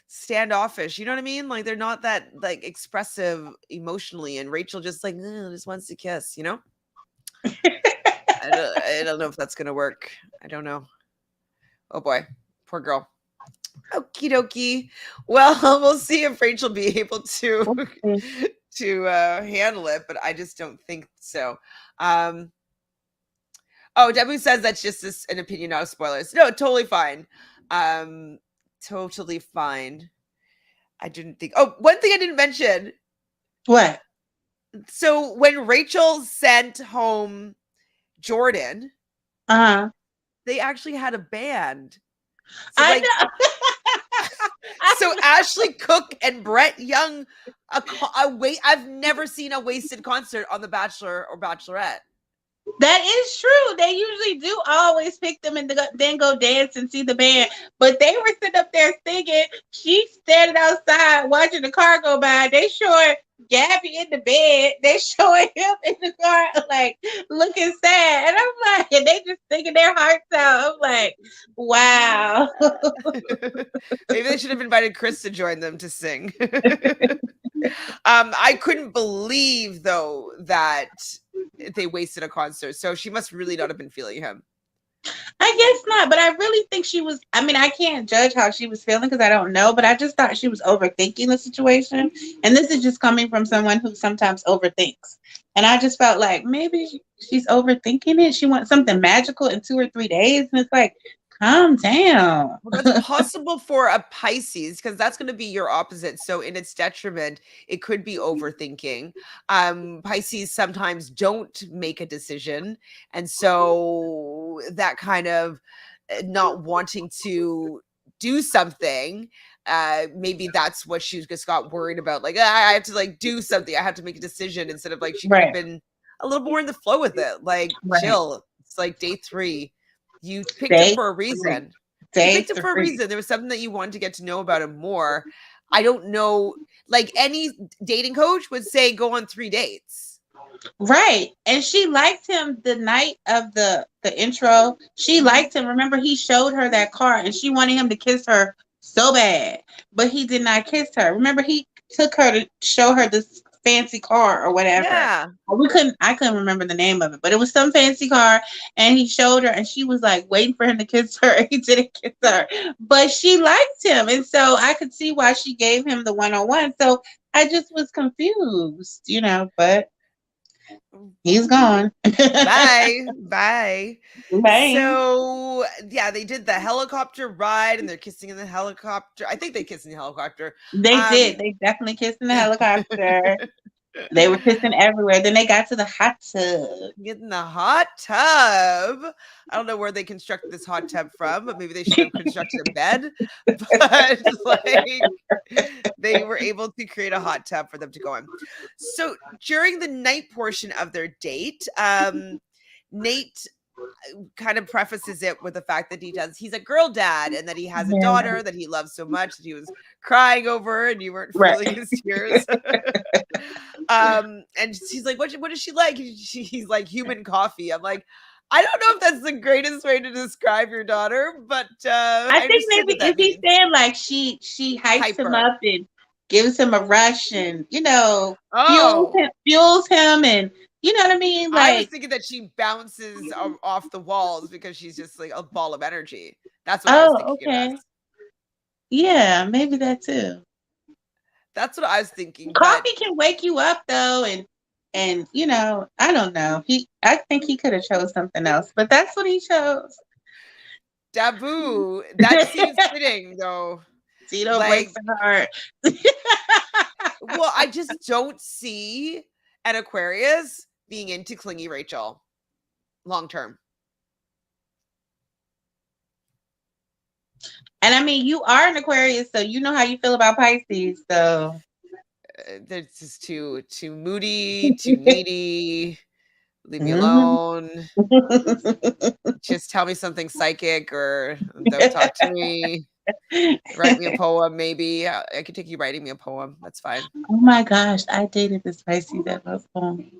standoffish, you know what I mean? Like they're not that like expressive emotionally, and Rachel just like just wants to kiss, you know? I don't know if that's gonna work. I don't know. Oh boy, poor girl. Okie dokie. Well, we'll see if Rachel be able to handle it, but I just don't think so. Oh, Debu says that's just an opinion, not a spoilers. No, totally fine. Totally fine. I didn't think. Oh, one thing I didn't mention. What? So when Rachel sent home Jordan, they actually had a band. So, I know. So Ashley Cook and Brett Young, I've never seen a wasted concert on The Bachelor or Bachelorette. That is true. They usually do always pick them and then go dance and see the band. But they were sitting up there singing. She's standing outside watching the car go by. They showing Gabby in the bed. They showing him in the car, like looking sad. And I'm like, and they just singing their hearts out. I'm like, wow. Maybe they should have invited Chris to join them to sing. I couldn't believe though that they wasted a concert. So she must really not have been feeling him. I guess not, but I really think she was. I mean, I can't judge how she was feeling because I don't know, but I just thought she was overthinking the situation. And this is just coming from someone who sometimes overthinks. And I just felt like maybe she's overthinking it. She wants something magical in 2 or 3 days. And it's like, calm down. Well, that's possible for a Pisces because that's going to be your opposite. So in its detriment, it could be overthinking. Pisces sometimes don't make a decision. And so that kind of not wanting to do something, maybe that's what she just got worried about. Like, I have to like do something. I have to make a decision instead of like, she could have Right. been a little more in the flow with it. Like, Right. chill. It's like day 3. You picked him Day for a 3. reason. Day You picked him for a 3. reason. There was something that you wanted to get to know about him more. I don't know. Like any dating coach would say, go on 3 dates. Right. And she liked him the night of the intro. She liked him. Remember, he showed her that car and she wanted him to kiss her so bad, but he did not kiss her. Remember, he took her to show her this fancy car or whatever. Yeah. I couldn't remember the name of it, but it was some fancy car and he showed her and she was like waiting for him to kiss her. He didn't kiss her, but she liked him. And so I could see why she gave him the 101. So I just was confused, but he's gone. Bye. Bye. Bye. So yeah, they did the helicopter ride and they're kissing in the helicopter. I think they kissed in the helicopter. They did. They definitely kissed in the helicopter. They were kissing everywhere. Then they got to the hot tub. Get in the hot tub. I don't know where they constructed this hot tub from, but maybe they should have constructed a bed. But like, they were able to create a hot tub for them to go in. So during the night portion of their date, Nate kind of prefaces it with the fact that he's a girl dad and that he has a daughter that he loves so much that he was crying over and you weren't feeling his tears. And she's like, what is she like? He's like, human coffee. I'm like, I don't know if that's the greatest way to describe your daughter, but I think maybe if he's saying like she hypes him up and gives him a rush and fuels him and you know what I mean? Like, I was thinking that she bounces off the walls because she's just like a ball of energy. That's what I was thinking. Okay. Yeah, maybe that too. That's what I was thinking. Coffee can wake you up though, and I don't know. I think he could have chose something else, but that's what he chose. Dabu. That seems fitting though. Tito breaks my heart. Well, I just don't see an Aquarius being into clingy Rachel long term. And I mean, you are an Aquarius, so you know how you feel about Pisces. So they're just too moody, too needy. Leave me alone. Just tell me something psychic or don't talk to me. Write me a poem, maybe. I could take you writing me a poem. That's fine. Oh my gosh, I dated this Pisces that wrote poems.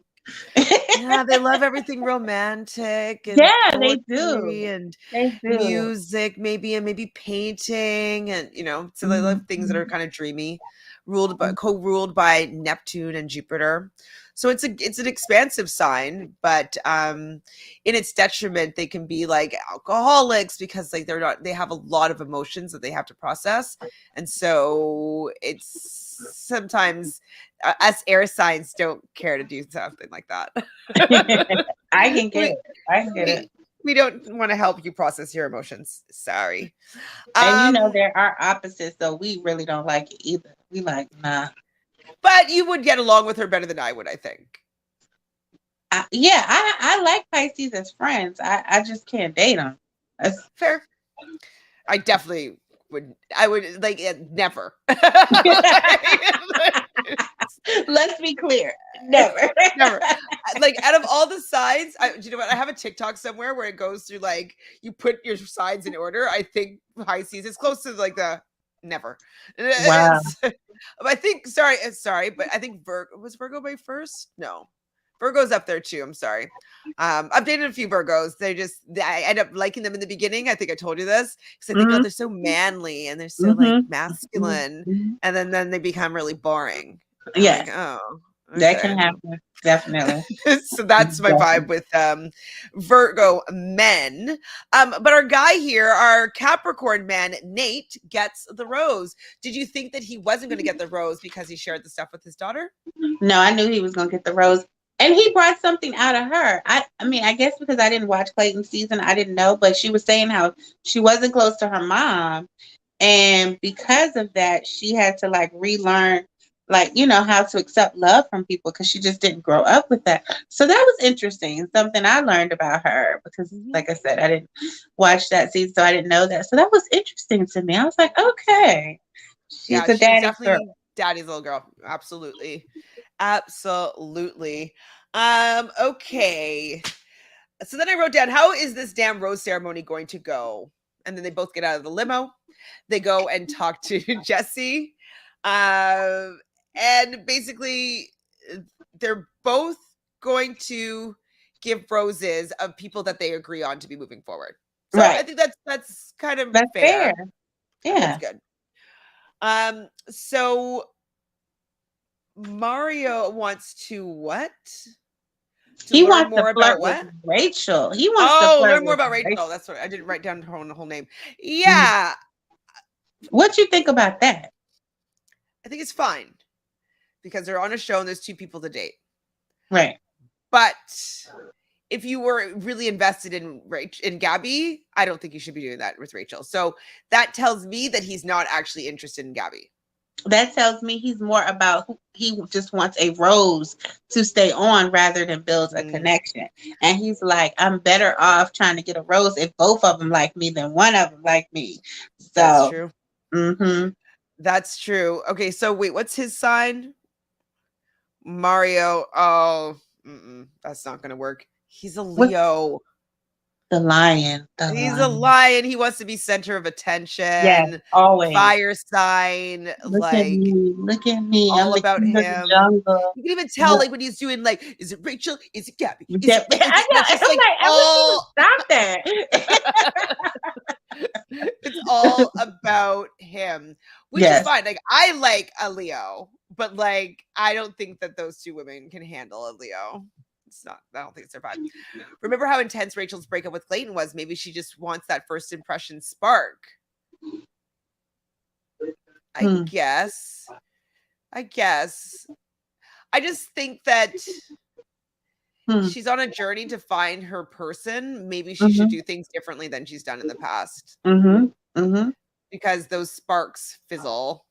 Yeah, they love everything romantic. And they do. And music, maybe painting, and so they love things that are kind of dreamy, co-ruled by Neptune and Jupiter. So it's an expansive sign, but in its detriment, they can be like alcoholics because like they have a lot of emotions that they have to process, and so it's sometimes us air signs don't care to do something like that. I can get it. We don't want to help you process your emotions. Sorry. And there are opposites, so we really don't like it either. We like, nah. But you would get along with her better than I would, I think. I like Pisces as friends. I just can't date them. That's fair. I definitely would. I would like never. Let's be clear. Never. Like out of all the signs, do you know what? I have a TikTok somewhere where it goes through like you put your signs in order. I think Pisces is close to like the never. Wow. I think sorry, but I think was Virgo my first? No. Virgo's up there too. I'm sorry. I've dated a few Virgos. I end up liking them in the beginning. I think I told you this because I think they're so manly and they're so like masculine, and then they become really boring. Yeah. Like, oh, That can Okay. happen. Definitely. So that's my vibe Definitely. with Virgo men. But our guy here, our Capricorn man, Nate, gets the rose. Did you think that he wasn't going to get the rose because he shared the stuff with his daughter? No, I knew he was gonna get the rose. And he brought something out of her. I mean, I guess because I didn't watch Clayton's season, I didn't know, but she was saying how she wasn't close to her mom. And because of that, she had to like relearn, like, how to accept love from people because she just didn't grow up with that. So that was interesting. Something I learned about her because, Mm-hmm. like I said, I didn't watch that season, so I didn't know that. So that was interesting to me. I was like, okay, she's Yeah, a she's daddy's girl. definitely daddy's little girl. Absolutely. Absolutely. Okay. So then I wrote down, how is this damn rose ceremony going to go? And then they both get out of the limo. They go and talk to Jesse. And basically, they're both going to give roses of people that they agree on to be moving forward. So I Right. think that's kind of That's fair. fair. That's Yeah. good. So Mario wants to what? To He learn wants to more flirt about with what? Rachel. He wants to Oh, flirt learn more with about Rachel. Rachel. That's what I didn't write down her whole name. Mhm. Yeah, What you think about that? I think it's fine because they're on a show and there's two people to date. Right. But if you were really invested in Gabby, I don't think you should be doing that with Rachel. So that tells me that he's not actually interested in Gabby. That tells me he's more about he just wants a rose to stay on rather than build a Mm, connection. And he's like, I'm better off trying to get a rose if both of them like me than one of them like me. that's So, true. mm-hmm. That's true. Okay, so wait, what's his sign? Mario. Oh, that's not going to work. He's a What's Leo. the lion? The He's a lion. lion. He wants to be center of Yes, attention. always. Fire sign, Look at like me. Look at me. I'm all the about king of the him. jungle. You can even tell, like when he's doing, like, is it Rachel? Is it Gabby? Is it? That, I know. That's just I'm like like, I wish he would all. stop that. It's all about him, which is Yes. fine. Like I like a Leo, but like I don't think that those two women can handle a Leo. It's not. I don't think it's their vibe. Remember how intense Rachel's breakup with Clayton was? Maybe she just wants that first impression spark. I Hmm. guess. I guess. I just think that Hmm. she's on a journey to find her person. Maybe she should Mm-hmm. do things differently than she's done in the past Mm-hmm. Mm-hmm. because those sparks fizzle.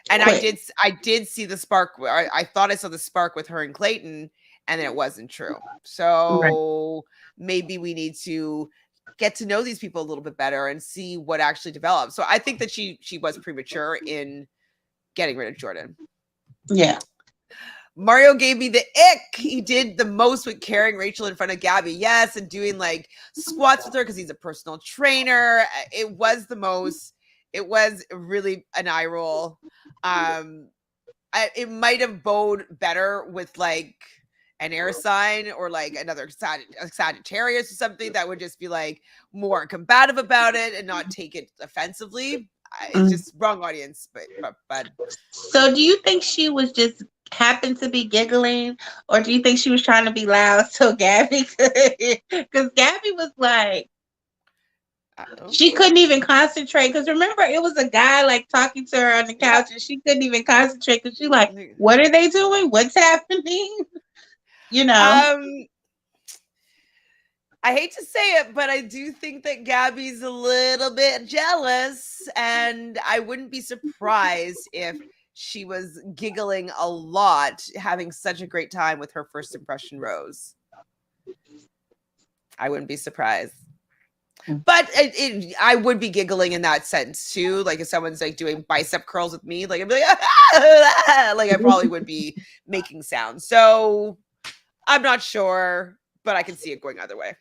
And Quick. I did see the spark. I thought I saw the spark with her and Clayton, and it wasn't true. Right. So maybe we need to get to know these people a little bit better and see what actually develops. So I think that she was premature in getting rid of Jordan. Yeah. Mario gave me the ick. He did the most with carrying Rachel in front of Gabby. Yes, and doing like squats with her because he's a personal trainer. It was the most. It was really an eye roll. It might have bode better with like an air sign or like another Sagittarius or something that would just be like more combative about it and not take it offensively. It's just wrong audience, but So do you think she was just happened to be giggling, or do you think she was trying to be loud so Gabby could? Because Gabby was like, she couldn't even concentrate. Because remember, it was a guy like talking to her on the yeah. couch, and she couldn't even concentrate because she like, what are they doing? What's happening? You know. I hate to say it, but I do think that Gabby's a little bit jealous, and I wouldn't be surprised if she was giggling a lot, having such a great time with her first impression rose. I wouldn't be surprised. But I would be giggling in that sense too. Like if someone's like doing bicep curls with me, like I'd be like, like I probably would be making sounds. So I'm not sure, but I can see it going either way.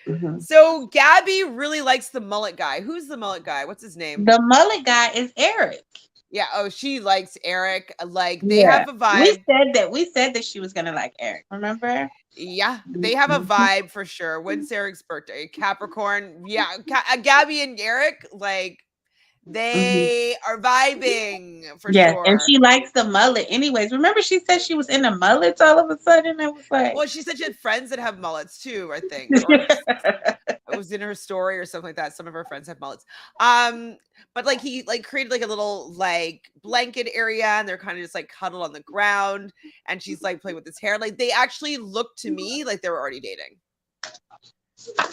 Mm-hmm. So Gabby really likes the mullet guy. Who's the mullet guy? What's his name? The mullet guy is Eric. Yeah. Oh, she likes Eric. Like they have a vibe. We said that she was gonna like Eric. Remember? Yeah, they have a vibe for sure. When's Eric's birthday? Capricorn. Yeah, Gabby and Eric, like Mhm. They are vibing for Yes, and sure. she likes the mullet. Anyways, remember she said she was into mullets all of a sudden? I was like, Well, she said she had friends that have mullets too, I think, or it was in her story or something like that. Some of her friends have mullets. But like he like created like a little like blanket area and they're kind of just like cuddled on the ground and she's like playing with his hair. Like they actually looked to me like they were already dating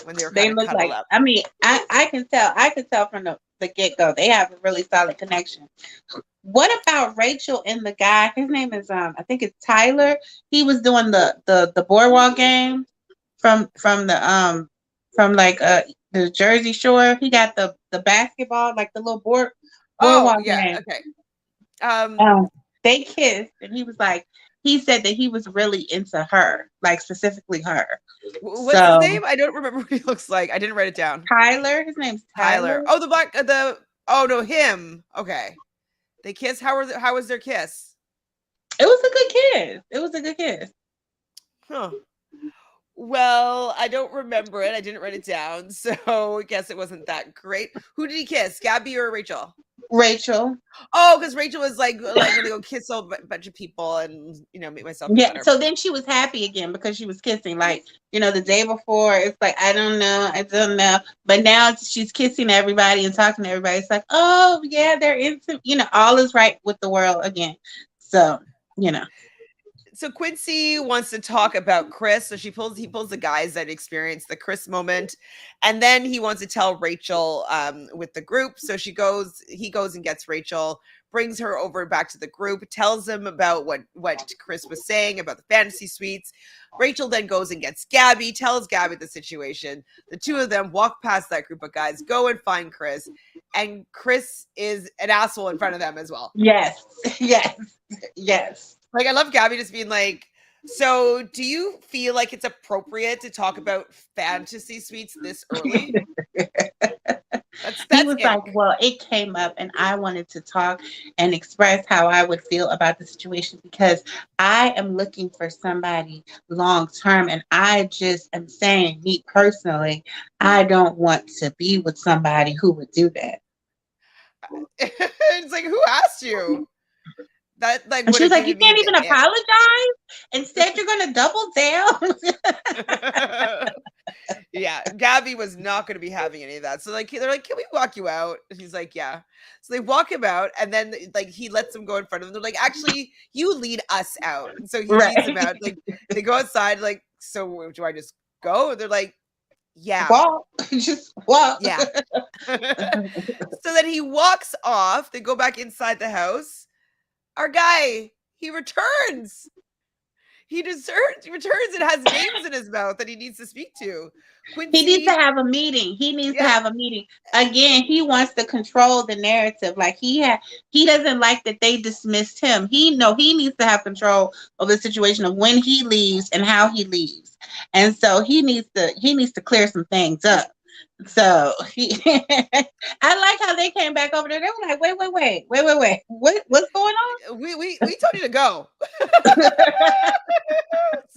when they were they kind of look cuddled like. up. I mean, I can tell. I can tell from the get go. They have a really solid connection. What about Rachel and the guy? His name is I think it's Tyler. He was doing the boardwalk game from from like the Jersey Shore. He got the basketball, like the little Oh, boardwalk yeah, game. okay. Um Um, they kissed, and he was like, he said that he was really into her, like specifically her. what's his So name? I don't remember what he looks like. I didn't write it down. Tyler, his name's Tyler. Tyler. Oh, the black the oh no, him. Okay. They kiss. How was their kiss? It was a good kiss. It was a good kiss. Huh. Well, I don't remember it. I didn't write it down, so I guess it wasn't that great. Who did he kiss? Gabby or Rachel? Rachel. Oh, because Rachel was like gonna go kiss a bunch of people and make myself feel Yeah. better. So then she was happy again because she was kissing. Like, the day before, it's like, I don't know. But now she's kissing everybody and talking to everybody. It's like, oh yeah, they're into, all is right with the world again. So, you know. So Quincy wants to talk about Chris. So he pulls the guys that experienced the Chris moment, and then he wants to tell Rachel with the group. So he goes and gets Rachel, brings her over back to the group, tells him about what Chris was saying about the fantasy suites. Rachel then goes and gets Gabby, tells Gabby the situation. The two of them walk past that group of guys, go and find Chris, and Chris is an asshole in front of them as well. Yes. Yes. Yes. Like, I love Gabby just being like, so do you feel like it's appropriate to talk about fantasy suites this early? He That's was ick. like, well, it came up and I wanted to talk and express how I would feel about the situation because I am looking for somebody long term. And I just am saying, me personally, I don't want to be with somebody who would do that. It's like, who asked you? That like And would she was have like, you given me can't the even apologize. Instead, you're going to double down. ick. Yeah, Gabby was not going to be having any of that. So like they're like, "Can we walk you out?" And he's like, "Yeah." So they walk him out, and then like he lets them go in front of him. They're like, "Actually, you lead us out." And so he leads them Right. out. Like they go outside. Like, so do I just go? They're like, "Yeah, Walk. Just walk. yeah." So then he walks off. They go back inside the house. Our guy, he returns. He returns and has names in his mouth that he needs to speak to. He needs to Quincy, have a meeting. He needs to yeah. have a meeting. Again, he wants to control the narrative. Like he doesn't like that they dismissed him. He needs to have control of the situation of when he leaves and how he leaves. And so he needs to clear some things up. So I like how they came back over there. They were like, wait. What's going on? We told you to go.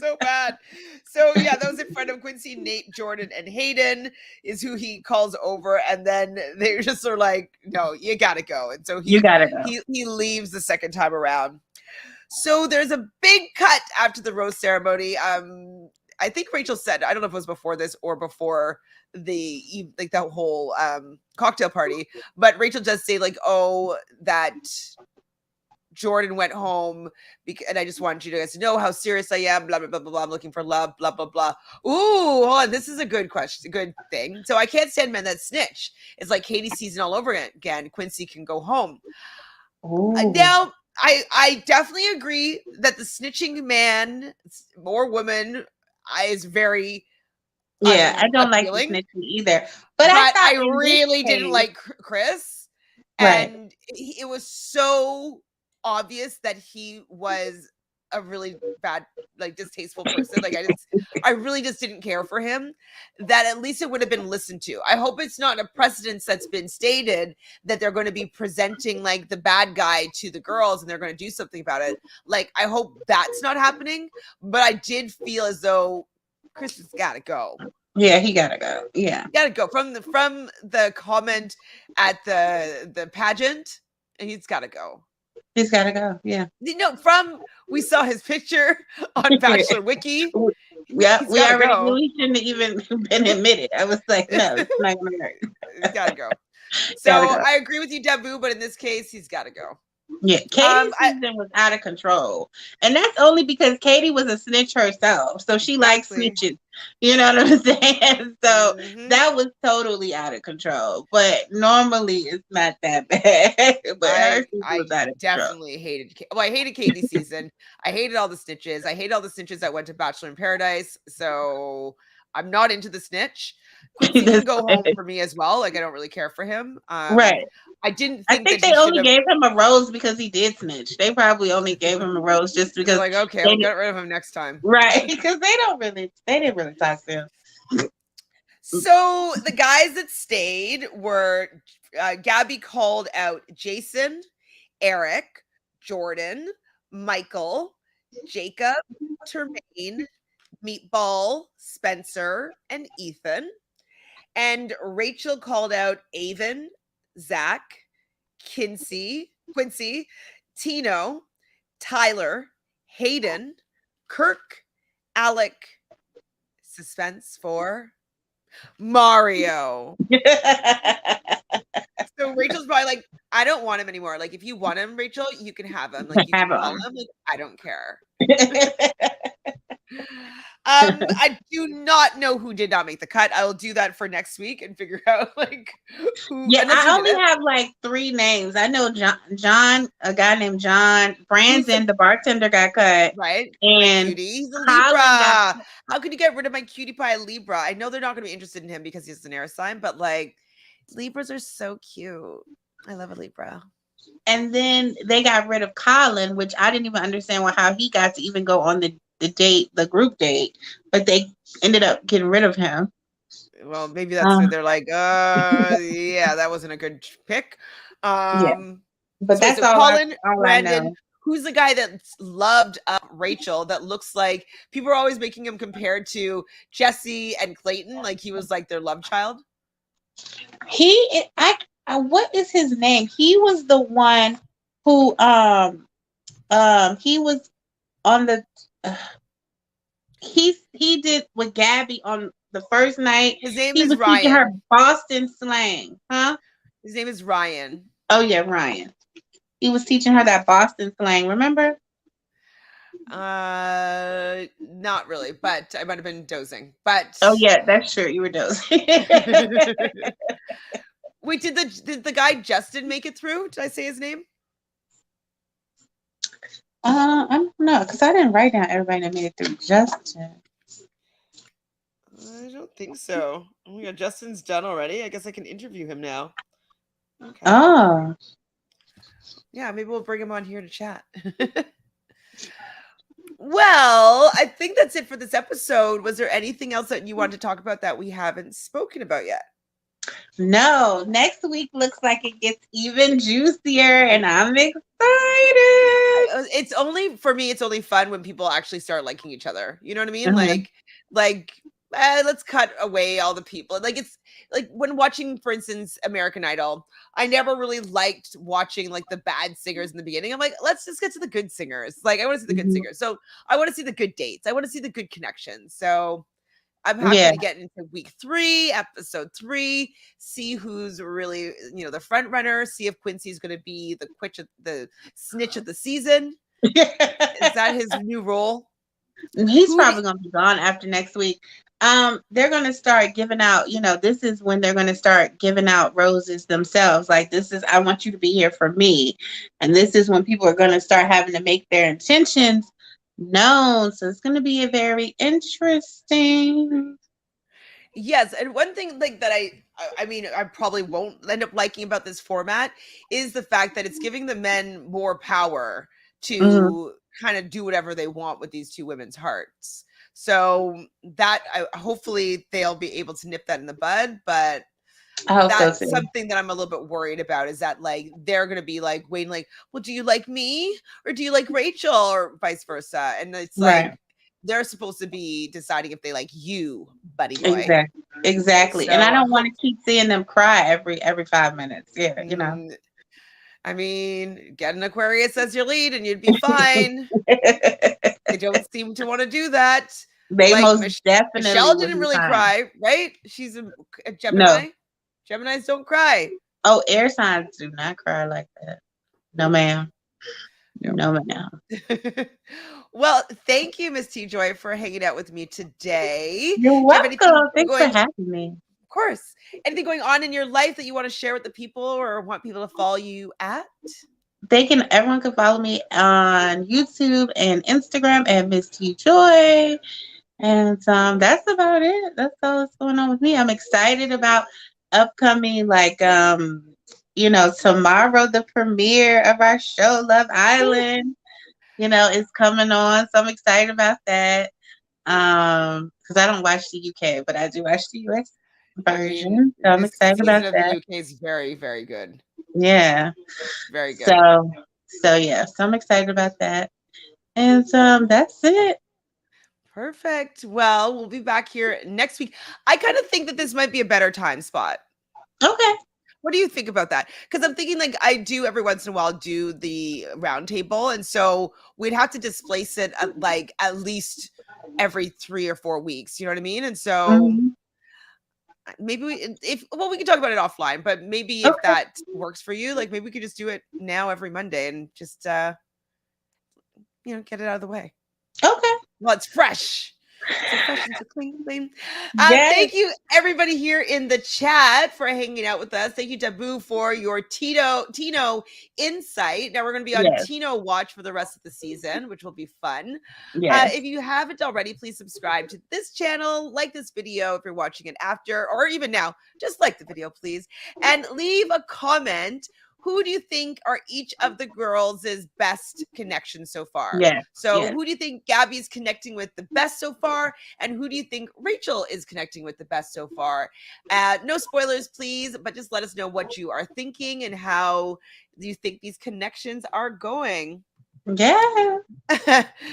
So bad. So yeah, that was in front of Quincy, Nate, Jordan, and Hayden is who he calls over, and then they just are like, "No, you gotta go." And so You gotta go. he leaves the second time around. So there's a big cut after the rose ceremony. I think Rachel said, I don't know if it was before this or before the whole cocktail party, but Rachel does say like, "Oh, that Jordan went home and I just wanted you guys to know how serious I am, blah, blah, blah, blah, blah. I'm looking for love, blah, blah, blah." Ooh, hold on. This is a good question, a good thing. So I can't stand men that snitch. It's like Katie season all over again. Quincy can go home. Now, I definitely agree that the snitching man or woman is very Yeah, I don't like the unappealing. snitching either. But I But I thought in this really didn't case, like Chris. right. And it was so obvious that he was a really bad, like distasteful person. Like I really just didn't care for him. That at least it would have been listened to. I hope it's not a precedence that's been stated that they're going to be presenting like the bad guy to the girls and they're going to do something about it. Like I hope that's not happening. But I did feel as though Chris has got to go. Yeah, he gotta go. Yeah. Gotta go from the comment at the pageant, and he's got to go. He's got to go. Yeah. We saw his picture on Bachelor Wiki. Yeah, He's we got to already go. knew he shouldn't have even been admitted. I was like, no, it's not gonna work. He's got to go. So Gotta go. I agree with you, Debu, but in this case, he's got to go. Yeah, Katie's season was out of control, and that's only because Katie was a snitch herself, so she likes snitches. You know what I'm saying? So that was totally out of control. But normally it's not that bad. But her season was out of definitely hated. Well, I hated Katie's season. I hated all the snitches. I hated all the snitches that went to Bachelor in Paradise. So I'm not into the snitch. Quincy can go home for me as well. Like I don't really care for him. Right. I didn't think that they only gave him a rose because he did snitch. They probably only gave him a rose just because. Like, okay, we'll get rid of him next time. Right. Because they didn't really talk to him. So the guys that stayed were Gabby called out Jason, Eric, Jordan, Michael, Jacob, Termaine, Meatball, Spencer, and Ethan. And Rachel called out Avon, Zach, Quincy, Tino, Tyler, Hayden, Kirk, Alec, suspense for Mario. So Rachel's probably like, I don't want him anymore. Like, if you want him, Rachel, you can have him. Like, you can call him. Like, I don't care. I do not know who did not make the cut. I will do that for next week and figure out like who. Yeah, I only have like 3 names. I know John, a guy named John. Brandon, the bartender, got cut. Right. And he's a Libra. How could you get rid of my cutie pie Libra? I know they're not going to be interested in him because he's an air sign, but like Libras are so cute. I love a Libra. And then they got rid of Colin, which I didn't even understand how he got to even go on the date, the group date, but they ended up getting rid of him. Well, maybe that's why they're like, yeah, that wasn't a good pick. Yeah. But that's all Colin, Brandon, I know. Who's the guy that loved Rachel that looks like people are always making him compared to Jesse and Clayton, like he was like their love child? What is his name? He was the one who he was on the he did with Gabby on the first night. His name is Ryan. He was teaching her Boston slang, huh? His name is Ryan. Oh yeah, Ryan. He was teaching her that Boston slang, remember? Not really, but I might have been dozing. But oh yeah, that's true. You were dozing. Wait, did the guy Justin make it through? Did I say his name? I don't know, because I didn't write down everybody that made it through. Justin. I don't think so. Oh my god, Justin's done already. I guess I can interview him now. Okay. Oh. Yeah, maybe we'll bring him on here to chat. Well, I think that's it for this episode. Was there anything else that you wanted to talk about that we haven't spoken about yet? No, next week looks like it gets even juicier, and I'm excited. It's only fun when people actually start liking each other. You know what I mean? Let's cut away all the people. Like it's like when watching, for instance, American Idol, I never really liked watching like the bad singers in the beginning. I'm like, let's just get to the good singers. Like I want to see the good singers. So I want to see the good dates. I want to see the good connections. So I'm happy to get into week 3, episode 3, see who's really, the front runner, see if Quincy's going to be the snitch of the season. Is that his new role? He's probably going to be gone after next week. They're going to start giving out, this is when they're going to start giving out roses themselves. Like, this is, I want you to be here for me. And this is when people are going to start having to make their intentions known. So it's going to be a very interesting. Yes. And one thing like that I probably won't end up liking about this format is the fact that it's giving the men more power to kind of do whatever they want with these 2 women's hearts. So that hopefully they'll be able to nip that in the bud, but that's something that I'm a little bit worried about is that like they're gonna be like waiting, like, well, do you like me or do you like Rachel or vice versa? And it's like they're supposed to be deciding if they like you, buddy boy. Exactly. And I So don't want to keep seeing them cry every 5 minutes. Yeah, you know. I mean, get an Aquarius as your lead and you'd be fine. They don't seem to want to do that. They Like most definitely Michelle would didn't be really fine. cry, right? She's a No. Gemini. Geminis don't cry. Oh, air signs do not cry like that. No, ma'am. No. No, ma'am. Well, thank you, Miss TJoy, for hanging out with me today. You're Do you have anything welcome. Thanks for going? having me. Of course. Anything going on in your life that you want to share with the people or want people to follow you at? Everyone can follow me on YouTube and Instagram at Miss TJoy. And that's about it. That's all that's going on with me. I'm excited about upcoming, like, tomorrow the premiere of our show, Love Island, is coming on. So I'm excited about that. Because I don't watch the UK, but I do watch the US I mean, version. So I'm this excited about season of the that. UK is very, very good. Yeah. Very good. So yeah, so I'm excited about that. And that's it. Perfect. Well, we'll be back here next week. I kind of think that this might be a better time spot. Okay. What do you think about that? Because I'm thinking like I do every once in a while do the roundtable, and so we'd have to displace it at least every 3 or 4 weeks. You know what I mean? And so Mm-hmm. maybe we can talk about it offline, but maybe if that works for you, like maybe we could just do it now every Monday and just get it out of the way. Okay. Well, it's fresh. So fresh and so clean. Yes. Thank you, everybody here in the chat for hanging out with us. Thank you, Taboo, for your Tino insight. Now we're going to be on Tino watch for the rest of the season, which will be fun. Yes. If you haven't already, please subscribe to this channel, like this video if you're watching it after, or even now, just like the video, please, and leave a comment. Who do you think are each of the girls' best connections so far? Yeah. So who do you think Gabby's connecting with the best so far? And who do you think Rachel is connecting with the best so far? No spoilers, please, but just let us know what you are thinking and how you think these connections are going. Yeah.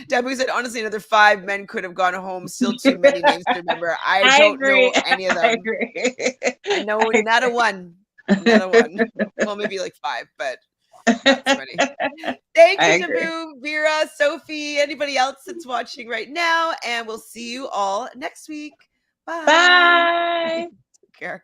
Debbie said, honestly, another 5 men could have gone home. Still too many names to remember. I don't know any of them. I agree. I know not a one. Not a one. Well, maybe like 5, but not so many. Thank you, Taboo, Vera, Sophie, anybody else that's watching right now. And we'll see you all next week. Bye. Bye. Take care.